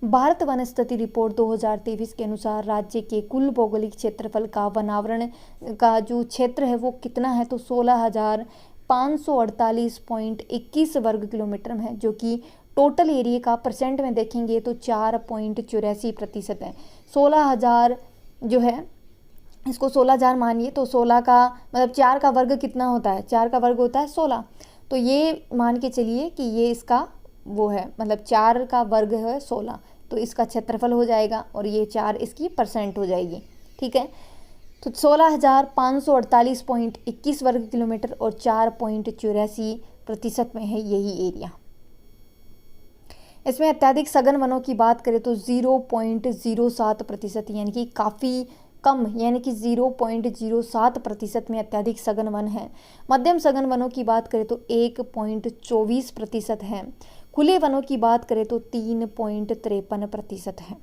Speaker 1: भारत वन स्थिति रिपोर्ट 2023 के अनुसार राज्य के कुल भौगोलिक क्षेत्रफल का वनावरण का जो क्षेत्र है वो कितना है? तो 16,548.21 वर्ग किलोमीटर में है, जो कि टोटल एरिया का परसेंट में देखेंगे तो 4.84% है। 16,000 जो है, इसको 16,000 मानिए तो 16 का मतलब 4 का वर्ग कितना होता है? 4 का वर्ग होता है 16, तो ये मान के चलिए कि ये इसका वो है, मतलब 4 का वर्ग है 16, तो इसका क्षेत्रफल हो जाएगा और ये 4 इसकी परसेंट हो जाएगी। ठीक है, तो 16,548.21 वर्ग किलोमीटर और 4.84% में है यही एरिया। इसमें अत्यधिक सघन वनों की बात करें तो 0.07%, यानी कि काफ़ी कम, यानी कि 0.07% में अत्यधिक सघन वन है। मध्यम सघन वनों की बात करें तो 1.24% है। खुले वनों की बात करें तो 3.53% है।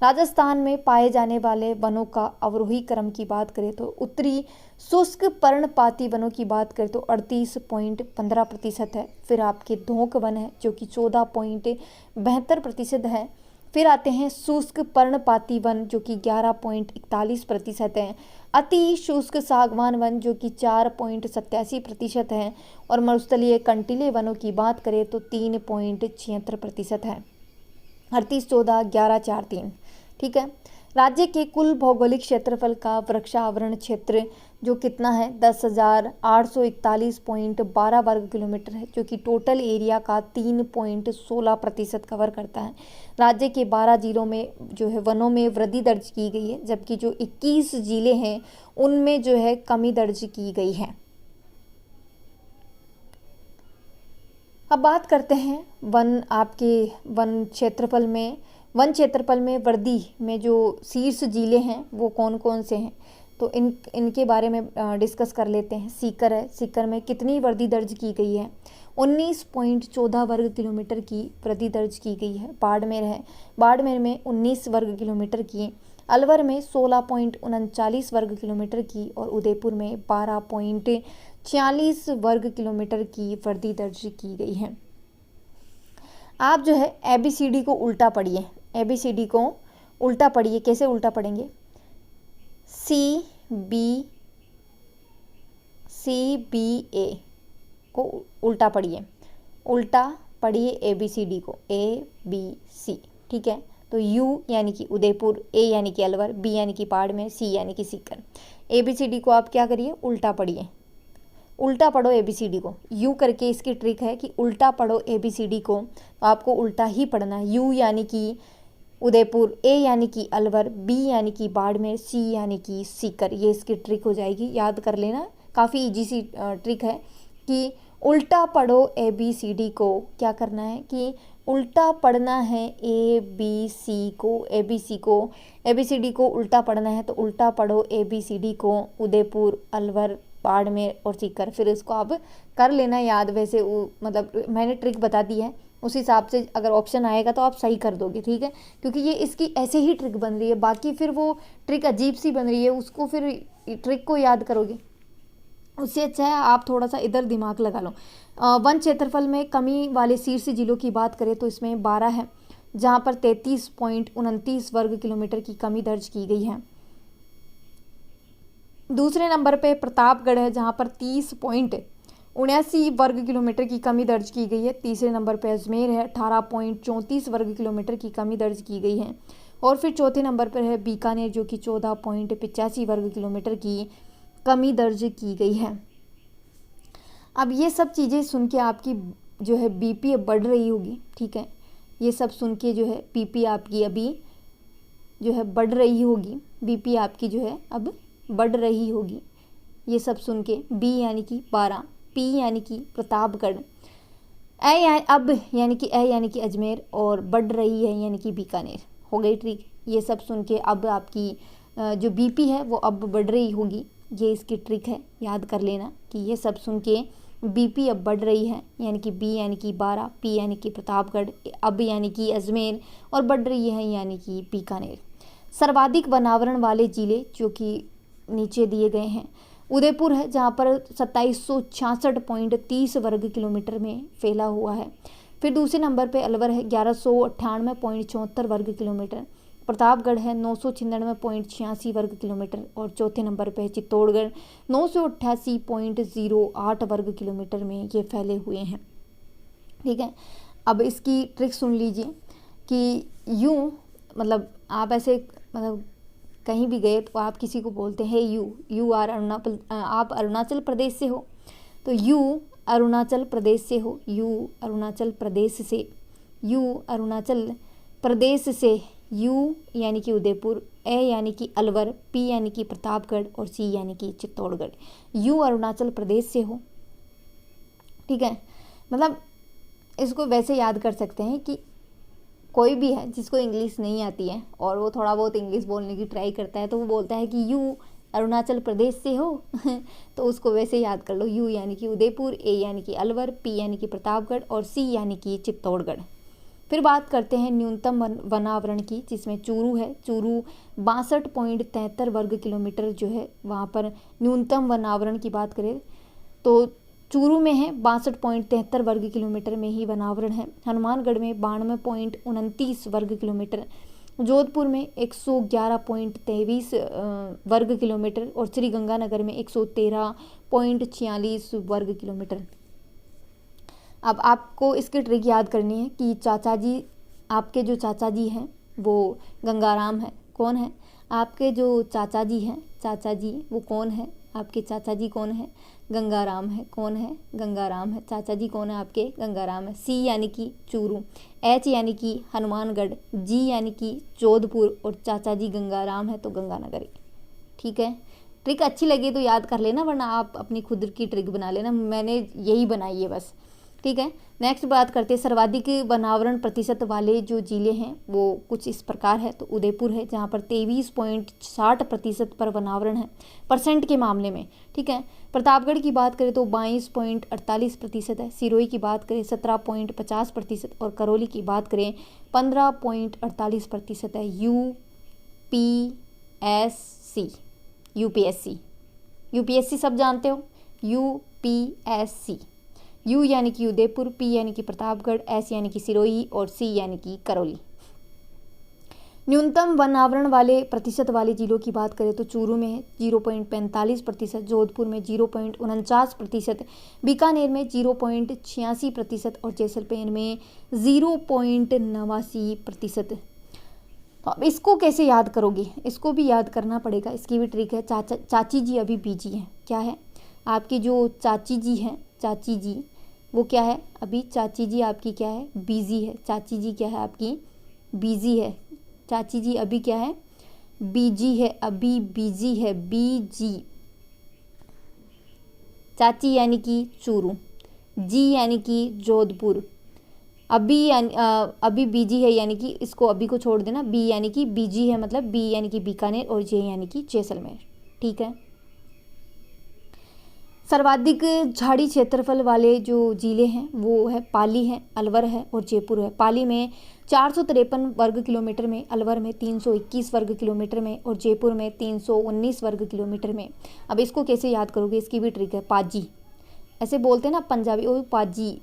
Speaker 1: राजस्थान में पाए जाने वाले वनों का अवरोही क्रम की बात करें तो उत्तरी शुष्क पर्णपाती वनों की बात करें तो 38.15% है। फिर आपके धोंक वन है जो कि 14.72% है। फिर आते हैं शुष्क पर्णपाती वन जो कि 11.41% है। अति शुष्क सागवान वन जो कि 4.87% है। और मरुस्थलीय कंटीले वनों की बात करें तो 3.76% है। 38, 14, 11, 4, 3। ठीक है, राज्य के कुल भौगोलिक क्षेत्रफल का वृक्षावरण क्षेत्र जो कितना है? 10,841.12 वर्ग किलोमीटर है, जो कि टोटल एरिया का 3.16% कवर करता है। राज्य के 12 जिलों में जो है वनों में वृद्धि दर्ज की गई है, जबकि जो 21 जिले हैं उनमें जो है कमी दर्ज की गई है। अब बात करते हैं आपके वन क्षेत्रफल में वृद्धि में जो शीर्ष जिले हैं वो कौन कौन से हैं, तो इनके बारे में डिस्कस कर लेते हैं। सीकर है, सीकर में कितनी वृद्धि दर्ज की गई है? 19.14 वर्ग किलोमीटर की वृद्धि दर्ज की गई है। बाड़मेर है, बाड़मेर में 19 वर्ग किलोमीटर की। अलवर में 16.39 वर्ग किलोमीटर की और उदयपुर में 12.46 वर्ग किलोमीटर की वृद्धि दर्ज की गई है। आप जो है ABCD को उल्टा पढ़िए, ABCD को उल्टा पढ़िए। कैसे उल्टा पढ़ेंगे? CBA को उल्टा पढ़िए, ABCD को ABC। ठीक है, तो U यानी कि उदयपुर, A यानी कि अलवर, B यानी कि बाड़मेर, C यानी कि सीकर। ABCD को आप क्या करिए? उल्टा पढ़िए, उल्टा पढ़ो ABCD को। U करके इसकी ट्रिक है कि उल्टा पढ़ो ABCD को, तो आपको उल्टा ही पढ़ना है। U यानी कि उदयपुर, A यानी कि अलवर, B यानी कि बाड़मेर, C यानी कि सीकर। ये इसकी ट्रिक हो जाएगी, याद कर लेना। काफ़ी इजी सी ट्रिक है कि उल्टा पढ़ो ABCD को। क्या करना है कि उल्टा पढ़ना है ABC को, ABCD को उल्टा पढ़ना है तो उल्टा पढ़ो ABCD को, उदयपुर, अलवर, बाड़मेर और सीकर। फिर इसको आप कर लेना याद, वैसे मतलब मैंने ट्रिक बता दी है, उस हिसाब से अगर ऑप्शन आएगा तो आप सही कर दोगे, ठीक है। क्योंकि ये इसकी ऐसे ही ट्रिक बन रही है, बाकी फिर वो ट्रिक अजीब सी बन रही है, उसको फिर ट्रिक को याद करोगे, उससे अच्छा है आप थोड़ा सा इधर दिमाग लगा लो। वन क्षेत्रफल में कमी वाले शीर्ष जिलों की बात करें तो इसमें 12 है, जहाँ पर 33.29 वर्ग किलोमीटर की कमी दर्ज की गई है। दूसरे नंबर पे प्रतापगढ़ है, जहाँ पर 30.79 वर्ग किलोमीटर की कमी दर्ज की गई है। तीसरे नंबर पे अजमेर है, 18.34 वर्ग किलोमीटर की कमी दर्ज की गई है। और फिर चौथे नंबर पर है बीकानेर, जो कि 14.85 वर्ग किलोमीटर की कमी दर्ज की गई है। अब ये सब चीज़ें सुन के आपकी जो है बीपी बढ़ रही होगी, ठीक है। ये सब सुन के जो है बीपी आपकी अभी जो है बढ़ रही होगी, बीपी आपकी जो है अब बढ़ रही होगी। ये सब सुन के बी यानी कि 12, पी यानी कि प्रतापगढ़, अब यानी कि अजमेर, और बढ़ रही है यानी कि बीकानेर। हो गई ट्रिक। ये सब सुन के अब आपकी जो बीपी है वो अब बढ़ रही होगी, ये इसकी ट्रिक है, याद कर लेना कि ये सब सुन के बीपी अब बढ़ रही है, यानी कि बी यानी कि 12, पी यानी कि प्रतापगढ़, अब यानी कि अजमेर, और बढ़ रही है यानी कि बीकानेर। सर्वाधिक वनावरण वाले जिले जो कि नीचे दिए गए हैं, उदयपुर है, जहाँ पर 2766.30 वर्ग किलोमीटर में फैला हुआ है। फिर दूसरे नंबर पे अलवर है, 1198.74 वर्ग किलोमीटर। प्रतापगढ़ है 996.86 वर्ग किलोमीटर। और चौथे नंबर पे है चित्तौड़गढ़, 988.08 वर्ग किलोमीटर में ये फैले हुए हैं, ठीक है। अब इसकी ट्रिक सुन लीजिए कि यूँ मतलब आप ऐसे मतलब कहीं भी गए तो आप किसी को बोलते हैं यू आर आप अरुणाचल प्रदेश से हो, तो यू अरुणाचल प्रदेश से हो, यू अरुणाचल प्रदेश से, यू अरुणाचल प्रदेश से, यू यानी कि उदयपुर, ए यानी कि अलवर, पी यानी कि प्रतापगढ़, और सी यानी कि चित्तौड़गढ़। यू अरुणाचल प्रदेश से हो, ठीक है। मतलब इसको वैसे याद कर सकते हैं कि कोई भी है जिसको इंग्लिश नहीं आती है और वो थोड़ा बहुत इंग्लिश बोलने की ट्राई करता है, तो वो बोलता है कि यू अरुणाचल प्रदेश से हो तो उसको वैसे याद कर लो, यू यानी कि उदयपुर, ए यानी कि अलवर, पी यानी कि प्रतापगढ़, और सी यानी कि चित्तौड़गढ़। फिर बात करते हैं न्यूनतम वनावरण की, जिसमें चूरू है। चूरू 62.73 वर्ग किलोमीटर जो है वहाँ पर न्यूनतम वनावरण की बात करें तो चूरू में है 62.73 वर्ग किलोमीटर में ही वनावरण है। हनुमानगढ़ में 92.29 वर्ग किलोमीटर, जोधपुर में 111.23 वर्ग किलोमीटर, और श्रीगंगानगर में 113.46 वर्ग किलोमीटर। अब आपको इसकी ट्रिक याद करनी है कि चाचा जी, आपके जो चाचा जी हैं वो गंगाराम है। कौन है आपके जो चाचा जी हैं? चाचा जी वो कौन है? आपके चाचा जी कौन है? गंगाराम है। कौन है? गंगाराम है। चाचा जी कौन है आपके? गंगाराम है। सी यानी कि चूरू, एच यानी कि हनुमानगढ़, जी यानी कि जोधपुर, और चाचा जी गंगाराम है तो गंगानगर। ठीक है, ट्रिक अच्छी लगी तो याद कर लेना, वरना आप अपनी खुद की ट्रिक बना लेना। मैंने यही बनाई है बस। ठीक है, नेक्स्ट बात करते हैं सर्वाधिक वनावरण प्रतिशत वाले जो जिले हैं वो कुछ इस प्रकार है। तो उदयपुर है जहाँ पर 23.60% पर वनावरण है परसेंट के मामले में। ठीक है, प्रतापगढ़ की बात करें तो 22.48% है। सिरोही की बात करें 17.50%, और करौली की बात करें 15.48% है। यूपीएससी सब जानते हो, यूपीएससी। यू यानी कि उदयपुर, पी यानी कि प्रतापगढ़, एस यानी कि सिरोही, और सी यानी कि करौली। न्यूनतम वनावरण वाले प्रतिशत वाले जिलों की बात करें तो चूरू में है 0.45%, जोधपुर में 0.49%, बीकानेर में 0.86%, और जैसलमेर में 0.89%। तो अब इसको कैसे याद करोगे? इसको भी याद करना पड़ेगा, इसकी भी ट्रिक है। चाची जी अभी बिजी हैं। क्या है? आपकी जो चाची जी हैं, चाची जी वो क्या है? अभी चाची जी आपकी क्या है? बिजी है। चाची जी क्या है आपकी? बिजी है। चाची जी अभी क्या है? बिजी है, अभी बिजी है, बीजी। चाची यानी कि चूरू, जी यानी कि जोधपुर, अभी बीजी है यानी कि इसको अभी को छोड़ देना, बी यानी कि बीजी है मतलब बी यानी कि बीकानेर और जे यानी कि जैसलमेर। ठीक है। सर्वाधिक झाड़ी क्षेत्रफल वाले जो जिले हैं वो है पाली है, अलवर है और जयपुर है। पाली में 453 वर्ग किलोमीटर में, अलवर में 321 वर्ग किलोमीटर में और जयपुर में 319 वर्ग किलोमीटर में। अब इसको कैसे याद करोगे, इसकी भी ट्रिक है। पाजी ऐसे बोलते हैं ना पंजाबी, ओ पाजी,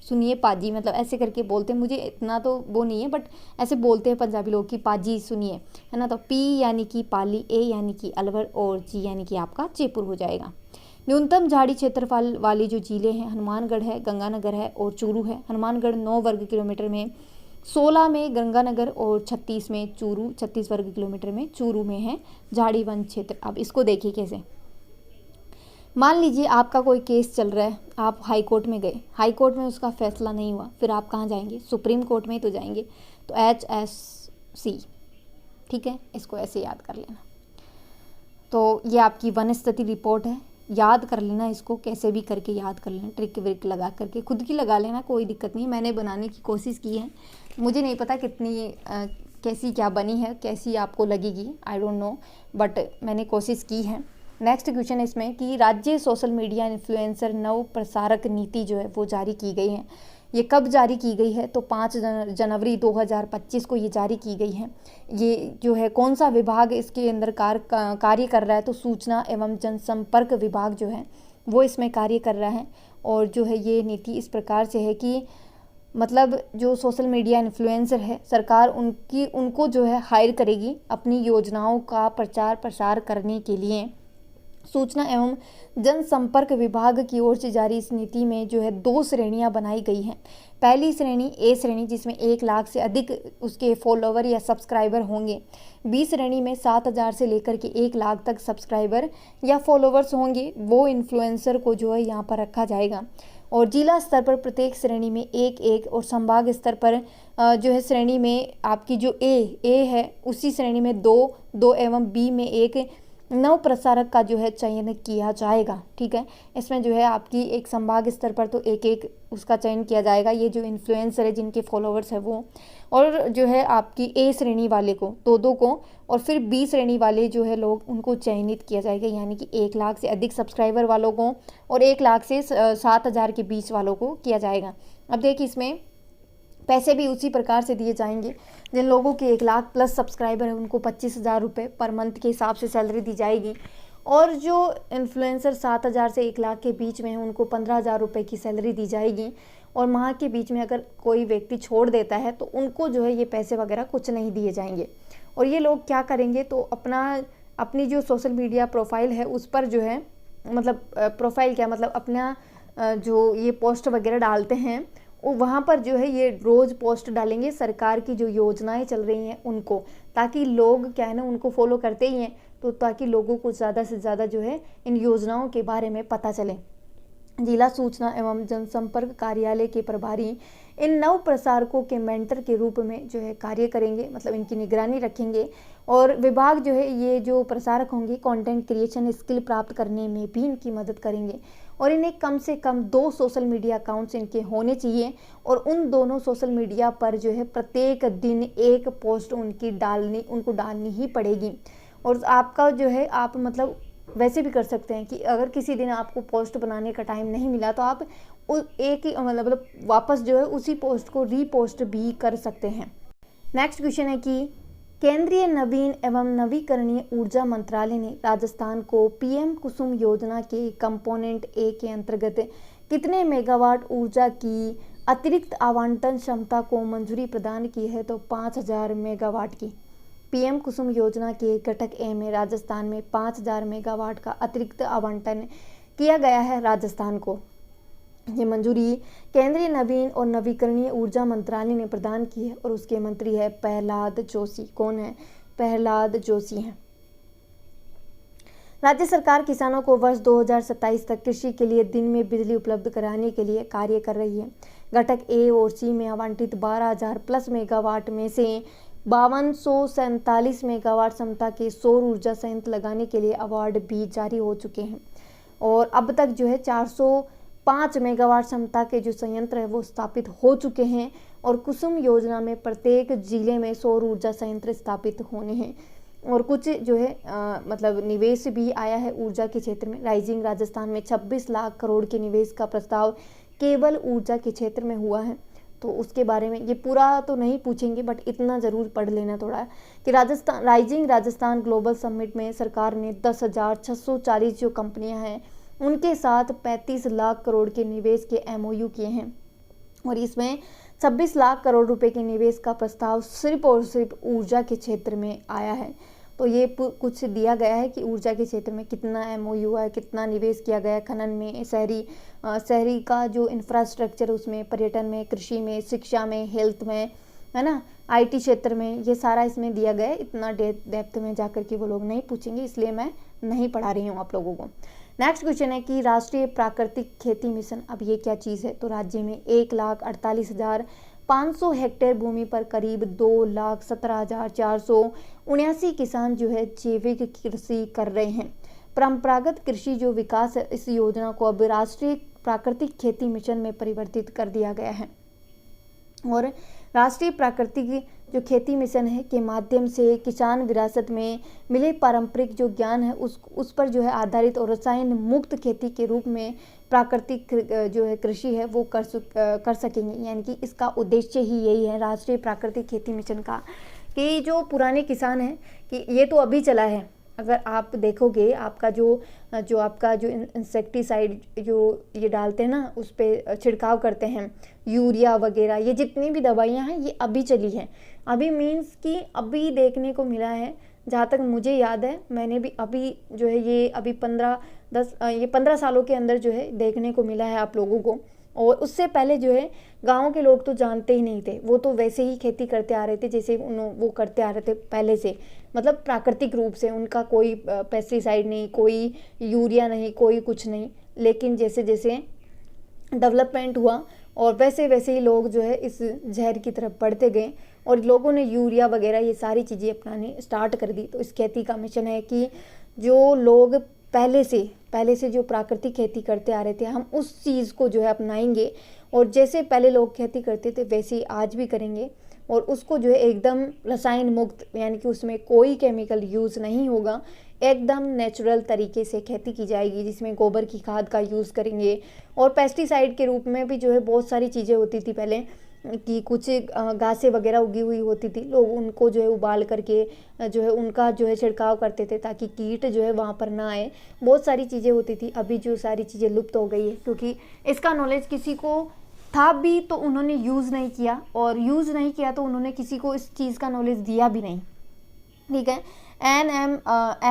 Speaker 1: सुनिए पाजी मतलब ऐसे करके बोलते हैं, मुझे इतना तो वो नहीं है बट ऐसे बोलते हैं पंजाबी लोग कि पाजी सुनिए, है ना। तो पी यानी कि पाली, ए यानी कि अलवर और जी यानी कि आपका जयपुर हो जाएगा। न्यूनतम झाड़ी क्षेत्रफल वाली जो जिले हैं हनुमानगढ़ है, गंगानगर है और चूरू है। हनुमानगढ़ 9 वर्ग किलोमीटर में, 16 में गंगानगर और 36 में चूरू, 36 वर्ग किलोमीटर में चूरू में है झाड़ी वन क्षेत्र। अब इसको देखिए कैसे। मान लीजिए आपका कोई केस चल रहा है, आप हाई कोर्ट में गए, हाई कोर्ट में उसका फैसला नहीं हुआ, फिर आप कहाँ जाएंगे, सुप्रीम कोर्ट में ही तो जाएंगे। तो HSC, ठीक है, इसको ऐसे याद कर लेना। तो ये आपकी वनस्पति रिपोर्ट है, याद कर लेना इसको, कैसे भी करके याद कर लेना, ट्रिक व्रिक लगा करके, खुद की लगा लेना, कोई दिक्कत नहीं। मैंने बनाने की कोशिश की है, मुझे नहीं पता कितनी कैसी क्या बनी है, कैसी आपको लगेगी, आई डोंट नो, बट मैंने कोशिश की है। नेक्स्ट क्वेश्चन है इसमें कि राज्य सोशल मीडिया इन्फ्लुएंसर नव प्रसारक नीति जो है वो जारी की गई है। ये कब जारी की गई है, तो 5 जनवरी 2025 को ये जारी की गई है। ये जो है कौन सा विभाग इसके अंदर कार्य कर रहा है, तो सूचना एवं जनसंपर्क विभाग जो है वो इसमें कार्य कर रहा है। और जो है ये नीति इस प्रकार से है कि मतलब जो सोशल मीडिया इन्फ्लुएंसर है, सरकार उनको जो है हायर करेगी अपनी योजनाओं का प्रचार प्रसार करने के लिए। सूचना एवं जनसंपर्क विभाग की ओर से जारी इस नीति में जो है 2 श्रेणियां बनाई गई हैं। पहली श्रेणी ए श्रेणी, जिसमें 1 लाख से अधिक उसके फॉलोवर या सब्सक्राइबर होंगे। बी श्रेणी में 7,000 से लेकर के 1 लाख तक सब्सक्राइबर या फॉलोवर्स होंगे, वो इन्फ्लुएंसर को जो है यहाँ पर रखा जाएगा। और जिला स्तर पर प्रत्येक श्रेणी में 1-1 और संभाग स्तर पर जो है श्रेणी में आपकी जो ए है उसी श्रेणी में 2 एवं बी में 1 नव प्रसारक का जो है चयन किया जाएगा। ठीक है, इसमें जो है आपकी एक संभाग स्तर पर तो 1-1 उसका चयन किया जाएगा, ये जो इन्फ्लुएंसर है जिनके फॉलोवर्स है वो, और जो है आपकी ए श्रेणी वाले को 2-2 को, और फिर बी श्रेणी वाले जो है लोग उनको चयनित किया जाएगा, यानी कि 1 लाख से अधिक सब्सक्राइबर वालों को और 1 लाख से 7,000 के बीच वालों को किया जाएगा। अब देखिए इसमें पैसे भी उसी प्रकार से दिए जाएंगे। जिन लोगों के 1 लाख प्लस सब्सक्राइबर है उनको 25,000 रुपये पर मंथ के हिसाब से सैलरी दी जाएगी, और जो इन्फ्लुएंसर 7,000 से 1 लाख के बीच में है उनको 15,000 रुपये की सैलरी दी जाएगी। और माह के बीच में अगर कोई व्यक्ति छोड़ देता है तो उनको जो है ये पैसे वगैरह कुछ नहीं दिए जाएंगे। और ये लोग क्या करेंगे, तो अपनी जो सोशल मीडिया प्रोफाइल है उस पर जो है मतलब प्रोफाइल क्या मतलब अपना जो ये पोस्ट वगैरह डालते हैं वो वहाँ पर जो है ये रोज़ पोस्ट डालेंगे सरकार की जो योजनाएं चल रही हैं उनको, ताकि लोग क्या है ना उनको फॉलो करते ही हैं, तो ताकि लोगों को ज़्यादा से ज़्यादा जो है इन योजनाओं के बारे में पता चले। जिला सूचना एवं जनसंपर्क कार्यालय के प्रभारी इन नव प्रसारकों के मेंटर के रूप में जो है कार्य करेंगे, मतलब इनकी निगरानी रखेंगे। और विभाग जो है ये जो प्रसारक होंगे कंटेंट क्रिएशन स्किल प्राप्त करने में भी इनकी मदद करेंगे। और इन्हें कम से कम 2 सोशल मीडिया अकाउंट्स इनके होने चाहिए, और उन दोनों सोशल मीडिया पर जो है प्रत्येक दिन 1 पोस्ट उनको डालनी ही पड़ेगी। और आपका जो है आप मतलब वैसे भी कर सकते हैं कि अगर किसी दिन आपको पोस्ट बनाने का टाइम नहीं मिला तो आप एक ही मतलब वापस जो है उसी पोस्ट को रीपोस्ट भी कर सकते हैं। नेक्स्ट क्वेश्चन है कि केंद्रीय नवीन एवं नवीकरणीय ऊर्जा मंत्रालय ने राजस्थान को पीएम कुसुम योजना के कंपोनेंट ए के अंतर्गत कितने मेगावाट ऊर्जा की अतिरिक्त आवंटन क्षमता को मंजूरी प्रदान की है, तो 5,000 मेगावाट की। पीएम कुसुम योजना के घटक ए में राजस्थान में 5,000 मेगावाट का अतिरिक्त आवंटन किया गया है राजस्थान को। ये मंजूरी केंद्रीय नवीन और नवीकरणीय ऊर्जा मंत्रालय ने प्रदान की है, और उसके मंत्री है प्रहलाद जोशी। कौन है? प्रहलाद जोशी हैं। राज्य सरकार किसानों को वर्ष 2027 तक कृषि के लिए दिन में बिजली उपलब्ध कराने के लिए कार्य कर रही है। घटक ए और सी में आवंटित 12,000 प्लस मेगावाट में से 5247 मेगावाट क्षमता के सौर ऊर्जा संयंत्र लगाने के लिए अवार्ड भी जारी हो चुके हैं, और अब तक जो है 405 मेगावाट क्षमता के जो संयंत्र है वो स्थापित हो चुके हैं। और कुसुम योजना में प्रत्येक जिले में सौर ऊर्जा संयंत्र स्थापित होने हैं। और कुछ जो है मतलब निवेश भी आया है ऊर्जा के क्षेत्र में। राइजिंग राजस्थान में 26 लाख करोड़ के निवेश का प्रस्ताव केवल ऊर्जा के क्षेत्र में हुआ है। तो उसके बारे में ये पूरा तो नहीं पूछेंगे, बट इतना ज़रूर पढ़ लेना थोड़ा कि राइजिंग राजस्थान ग्लोबल समिट में सरकार ने 10,640 जो कंपनियां हैं उनके साथ 35 लाख करोड़ के निवेश के MOU किए हैं। और इसमें 26 लाख करोड़ रुपए के निवेश का प्रस्ताव सिर्फ और सिर्फ ऊर्जा के क्षेत्र में आया है। तो ये कुछ दिया गया है कि ऊर्जा के क्षेत्र में कितना MOU है, कितना निवेश किया गया है खनन में, शहरी का जो इंफ्रास्ट्रक्चर उसमें, पर्यटन में, कृषि में, शिक्षा में, हेल्थ में, है ना, IT क्षेत्र में, ये सारा इसमें दिया गया है। इतना डेप्थ में जाकर के वो लोग नहीं पूछेंगे, इसलिए मैं नहीं पढ़ा रही हूँ आप लोगों को। नेक्स्ट क्वेश्चन है कि राष्ट्रीय प्राकृतिक खेती मिशन, अब ये क्या चीज़ है? तो राज्य में 1,48,500 हेक्टेयर भूमि पर करीब 2,17,479 किसान जो है जैविक कृषि कर रहे हैं। परंपरागत कृषि जो विकास है, इस योजना को अब राष्ट्रीय प्राकृतिक खेती मिशन में परिवर्तित कर दिया गया है। और राष्ट्रीय प्राकृतिक जो खेती मिशन है के माध्यम से किसान विरासत में मिले पारंपरिक जो ज्ञान है उस पर जो है आधारित और रसायन मुक्त खेती के रूप में प्राकृतिक जो है कृषि है वो कर सकेंगे। यानी कि इसका उद्देश्य ही यही है राष्ट्रीय प्राकृतिक खेती मिशन का, कि जो पुराने किसान हैं कि ये तो अभी चला है। अगर आप देखोगे आपका जो इंसेक्टिसाइड जो ये डालते हैं ना, उस पर छिड़काव करते हैं, यूरिया वगैरह, ये जितनी भी दवाइयाँ हैं ये अभी चली हैं। अभी मीन्स कि अभी देखने को मिला है, जहाँ तक मुझे याद है मैंने भी अभी जो है ये अभी 15 सालों के अंदर जो है देखने को मिला है आप लोगों को। और उससे पहले जो है गाँव के लोग तो जानते ही नहीं थे, वो तो वैसे ही खेती करते आ रहे थे जैसे वो करते आ रहे थे पहले से, मतलब प्राकृतिक रूप से। उनका कोई पेस्टिसाइड नहीं, कोई यूरिया नहीं, कोई कुछ नहीं। लेकिन जैसे जैसे डेवलपमेंट हुआ और वैसे वैसे ही लोग जो है इस जहर की तरफ बढ़ते गए और लोगों ने यूरिया वगैरह ये सारी चीज़ें अपनानी स्टार्ट कर दी। तो इस खेती का मिशन है कि जो लोग पहले से जो प्राकृतिक खेती करते आ रहे थे, हम उस चीज़ को जो है अपनाएंगे और जैसे पहले लोग खेती करते थे वैसे ही आज भी करेंगे। और उसको जो है एकदम रसायन मुक्त, यानी कि उसमें कोई केमिकल यूज़ नहीं होगा, एकदम नेचुरल तरीके से खेती की जाएगी, जिसमें गोबर की खाद का यूज़ करेंगे। और पेस्टिसाइड के रूप में भी जो है बहुत सारी चीज़ें होती थी पहले, कि कुछ घासें वगैरह उगी हुई होती थी, लोग उनको जो है उबाल करके जो है उनका जो है छिड़काव करते थे ताकि कीट जो है वहाँ पर ना आए। बहुत सारी चीज़ें होती थी, अभी जो सारी चीज़ें लुप्त हो गई है, क्योंकि इसका नॉलेज किसी को था भी तो उन्होंने यूज़ नहीं किया, और यूज़ नहीं किया तो उन्होंने किसी को इस चीज़ का नॉलेज दिया भी नहीं। ठीक है,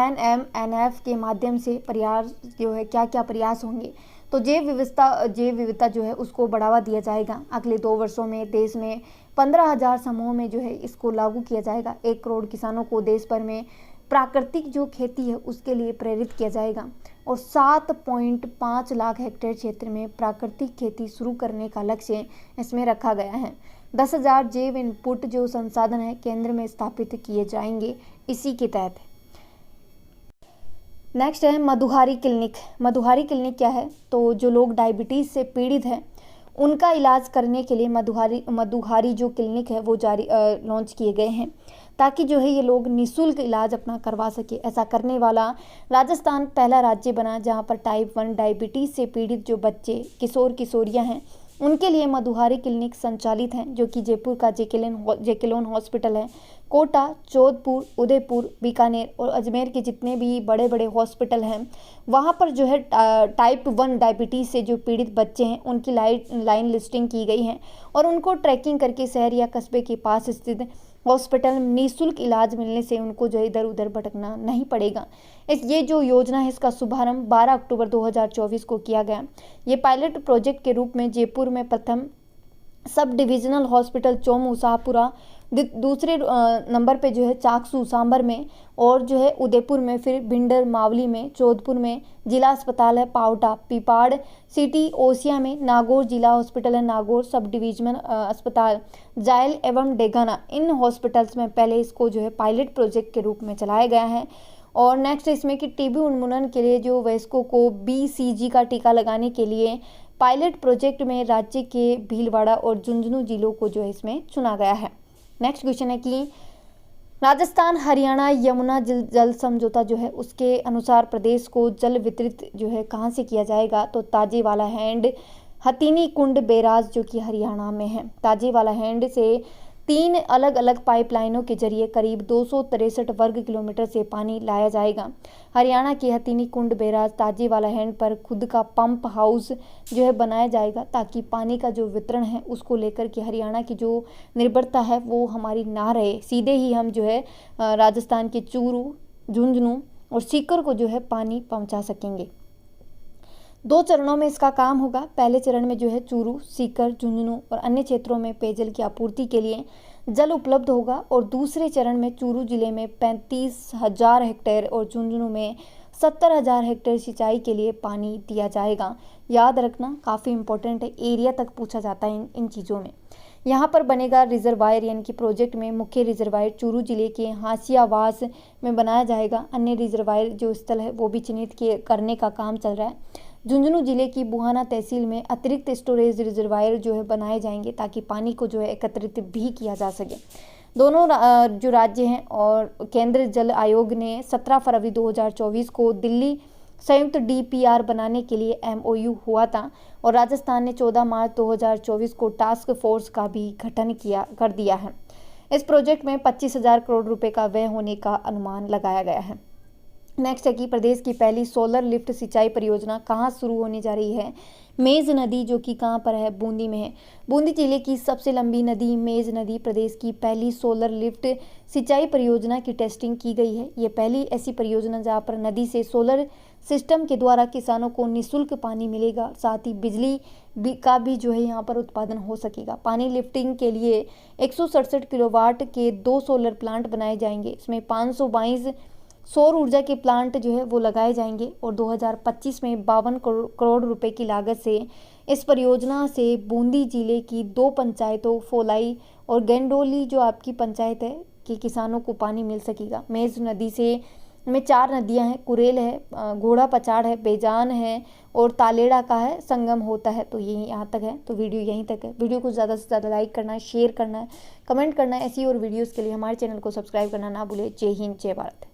Speaker 1: NMNF के माध्यम से प्रयास जो है क्या क्या प्रयास होंगे? तो जैव विविधता जो है उसको बढ़ावा दिया जाएगा। अगले 2 वर्षों में देश में 15,000 समूहों में जो है इसको लागू किया जाएगा। 1 करोड़ किसानों को देश भर में प्राकृतिक जो खेती है उसके लिए प्रेरित किया जाएगा। और 7.5 लाख हेक्टेयर क्षेत्र में प्राकृतिक खेती शुरू करने का लक्ष्य इसमें रखा गया है। 10,000 जैव इनपुट जो संसाधन है केंद्र में स्थापित किए जाएंगे इसी के तहत। नेक्स्ट है मधुहारी क्लिनिक। मधुहारी क्लिनिक क्या है? तो जो लोग डायबिटीज़ से पीड़ित हैं उनका इलाज करने के लिए मधुहारी जो क्लिनिक है वो लॉन्च किए गए हैं, ताकि जो है ये लोग निःशुल्क इलाज अपना करवा सके। ऐसा करने वाला राजस्थान पहला राज्य बना जहां पर टाइप 1 डायबिटीज़ से पीड़ित जो बच्चे किशोर किशोरियां हैं उनके लिए मधुहारी क्लिनिक संचालित हैं, जो कि जयपुर का जेकेलोन हॉस्पिटल है। कोटा, जोधपुर, उदयपुर, बीकानेर और अजमेर के जितने भी बड़े बड़े हॉस्पिटल हैं वहाँ पर जो है टाइप 1 डायबिटीज़ से जो पीड़ित बच्चे हैं उनकी लाइन लिस्टिंग की गई है और उनको ट्रैकिंग करके शहर या कस्बे के पास स्थित हॉस्पिटल में निःशुल्क इलाज मिलने से उनको जो इधर उधर भटकना नहीं पड़ेगा। ये जो योजना है इसका शुभारंभ 12 अक्टूबर 2024 को किया गया। ये पायलट प्रोजेक्ट के रूप में जयपुर में प्रथम sub divisional hospital Chomu Shahpura, दूसरे नंबर पे जो है चाकसू सांबर में, और जो है उदयपुर में, फिर भिंडर मावली में, जोधपुर में जिला अस्पताल है पावटा, पिपाड़ सिटी ओसिया में, नागौर जिला हॉस्पिटल है नागौर, सब डिविजनल अस्पताल जायल एवं डेगाना। इन हॉस्पिटल्स में पहले इसको जो है पायलट प्रोजेक्ट के रूप में चलाया गया है। और नेक्स्ट इसमें कि टीबी उन्मूलन के लिए जो वयस्कों को BCG का टीका लगाने के लिए पायलट प्रोजेक्ट में राज्य के भीलवाड़ा और झुंझुनू जिलों को जो है इसमें चुना गया है। नेक्स्ट क्वेश्चन है कि राजस्थान हरियाणा यमुना जल समझौता जो है उसके अनुसार प्रदेश को जल वितरित जो है कहाँ से किया जाएगा, तो ताजेवाला हैंड हथिनी कुंड बैराज जो कि हरियाणा में है। ताजेवाला हैंड से 3 अलग अलग पाइपलाइनों के जरिए करीब 263 वर्ग किलोमीटर से पानी लाया जाएगा। हरियाणा के हथिनी कुंड बैराज ताजेवाला हैंड पर खुद का पंप हाउस जो है बनाया जाएगा, ताकि पानी का जो वितरण है उसको लेकर के हरियाणा की जो निर्भरता है वो हमारी ना रहे, सीधे ही हम जो है राजस्थान के चूरू, झुंझुनू और सीकर को जो है पानी पहुंचा सकेंगे। 2 चरणों में इसका काम होगा। पहले चरण में जो है चूरू, सीकर, झुंझुनू और अन्य क्षेत्रों में पेयजल की आपूर्ति के लिए जल उपलब्ध होगा और दूसरे चरण में चूरू जिले में 35,000 हेक्टेयर और झुंझुनू में 70,000 हेक्टेयर सिंचाई के लिए पानी दिया जाएगा। याद रखना, काफ़ी इंपॉर्टेंट है, एरिया तक पूछा जाता है इन चीज़ों में। यहाँ पर बनेगा रिजर्वायर, यानी कि प्रोजेक्ट में मुख्य रिजर्वायर चूरू जिले के हासियावास में बनाया जाएगा। अन्य रिजर्वायर जो स्थल है वो भी चिन्हित करने का काम चल रहा है। झुंझुनू जिले की बुहाना तहसील में अतिरिक्त स्टोरेज रिजर्वायर जो है बनाए जाएंगे, ताकि पानी को जो है एकत्रित भी किया जा सके। दोनों जो राज्य हैं और केंद्रीय जल आयोग ने 17 फरवरी 2024 को दिल्ली संयुक्त DPR बनाने के लिए MOU हुआ था और राजस्थान ने 14 मार्च 2024 को टास्क फोर्स का भी गठन कर दिया है। इस प्रोजेक्ट में 25,000 करोड़ रुपए का व्यय होने का अनुमान लगाया गया है। नेक्स्ट है कि प्रदेश की पहली सोलर लिफ्ट सिंचाई परियोजना कहाँ शुरू होने जा रही है। मेज नदी जो कि कहाँ पर है, बूंदी में है। बूंदी जिले की सबसे लंबी नदी मेज नदी प्रदेश की पहली सोलर लिफ्ट सिंचाई परियोजना की टेस्टिंग की गई है। ये पहली ऐसी परियोजना जहाँ पर नदी से सोलर सिस्टम के द्वारा किसानों को निःशुल्क पानी मिलेगा, साथ ही बिजली का भी जो है यहाँ पर उत्पादन हो सकेगा। पानी लिफ्टिंग के लिए 167 किलोवाट के 2 सोलर प्लांट बनाए जाएंगे। इसमें 522 सौर ऊर्जा के प्लांट जो है वो लगाए जाएंगे और 2025 में 52 करोड़ रुपए की लागत से इस परियोजना से बूंदी जिले की 2 पंचायतों फोलाई और गेंडोली जो आपकी पंचायत है कि किसानों को पानी मिल सकेगा। मेज नदी से में 4 नदियां हैं, कुरेल है, घोड़ा पचाड़ है, बेजान है और तालेड़ा का है संगम होता है। तो ये यहाँ तक है, तो वीडियो यहीं तक है। वीडियो को ज़्यादा से ज़्यादा लाइक करना है, शेयर करना है, कमेंट करना है। ऐसी और वीडियोज़ के लिए हमारे चैनल को सब्सक्राइब करना ना भूले। जय हिंद, जय भारत।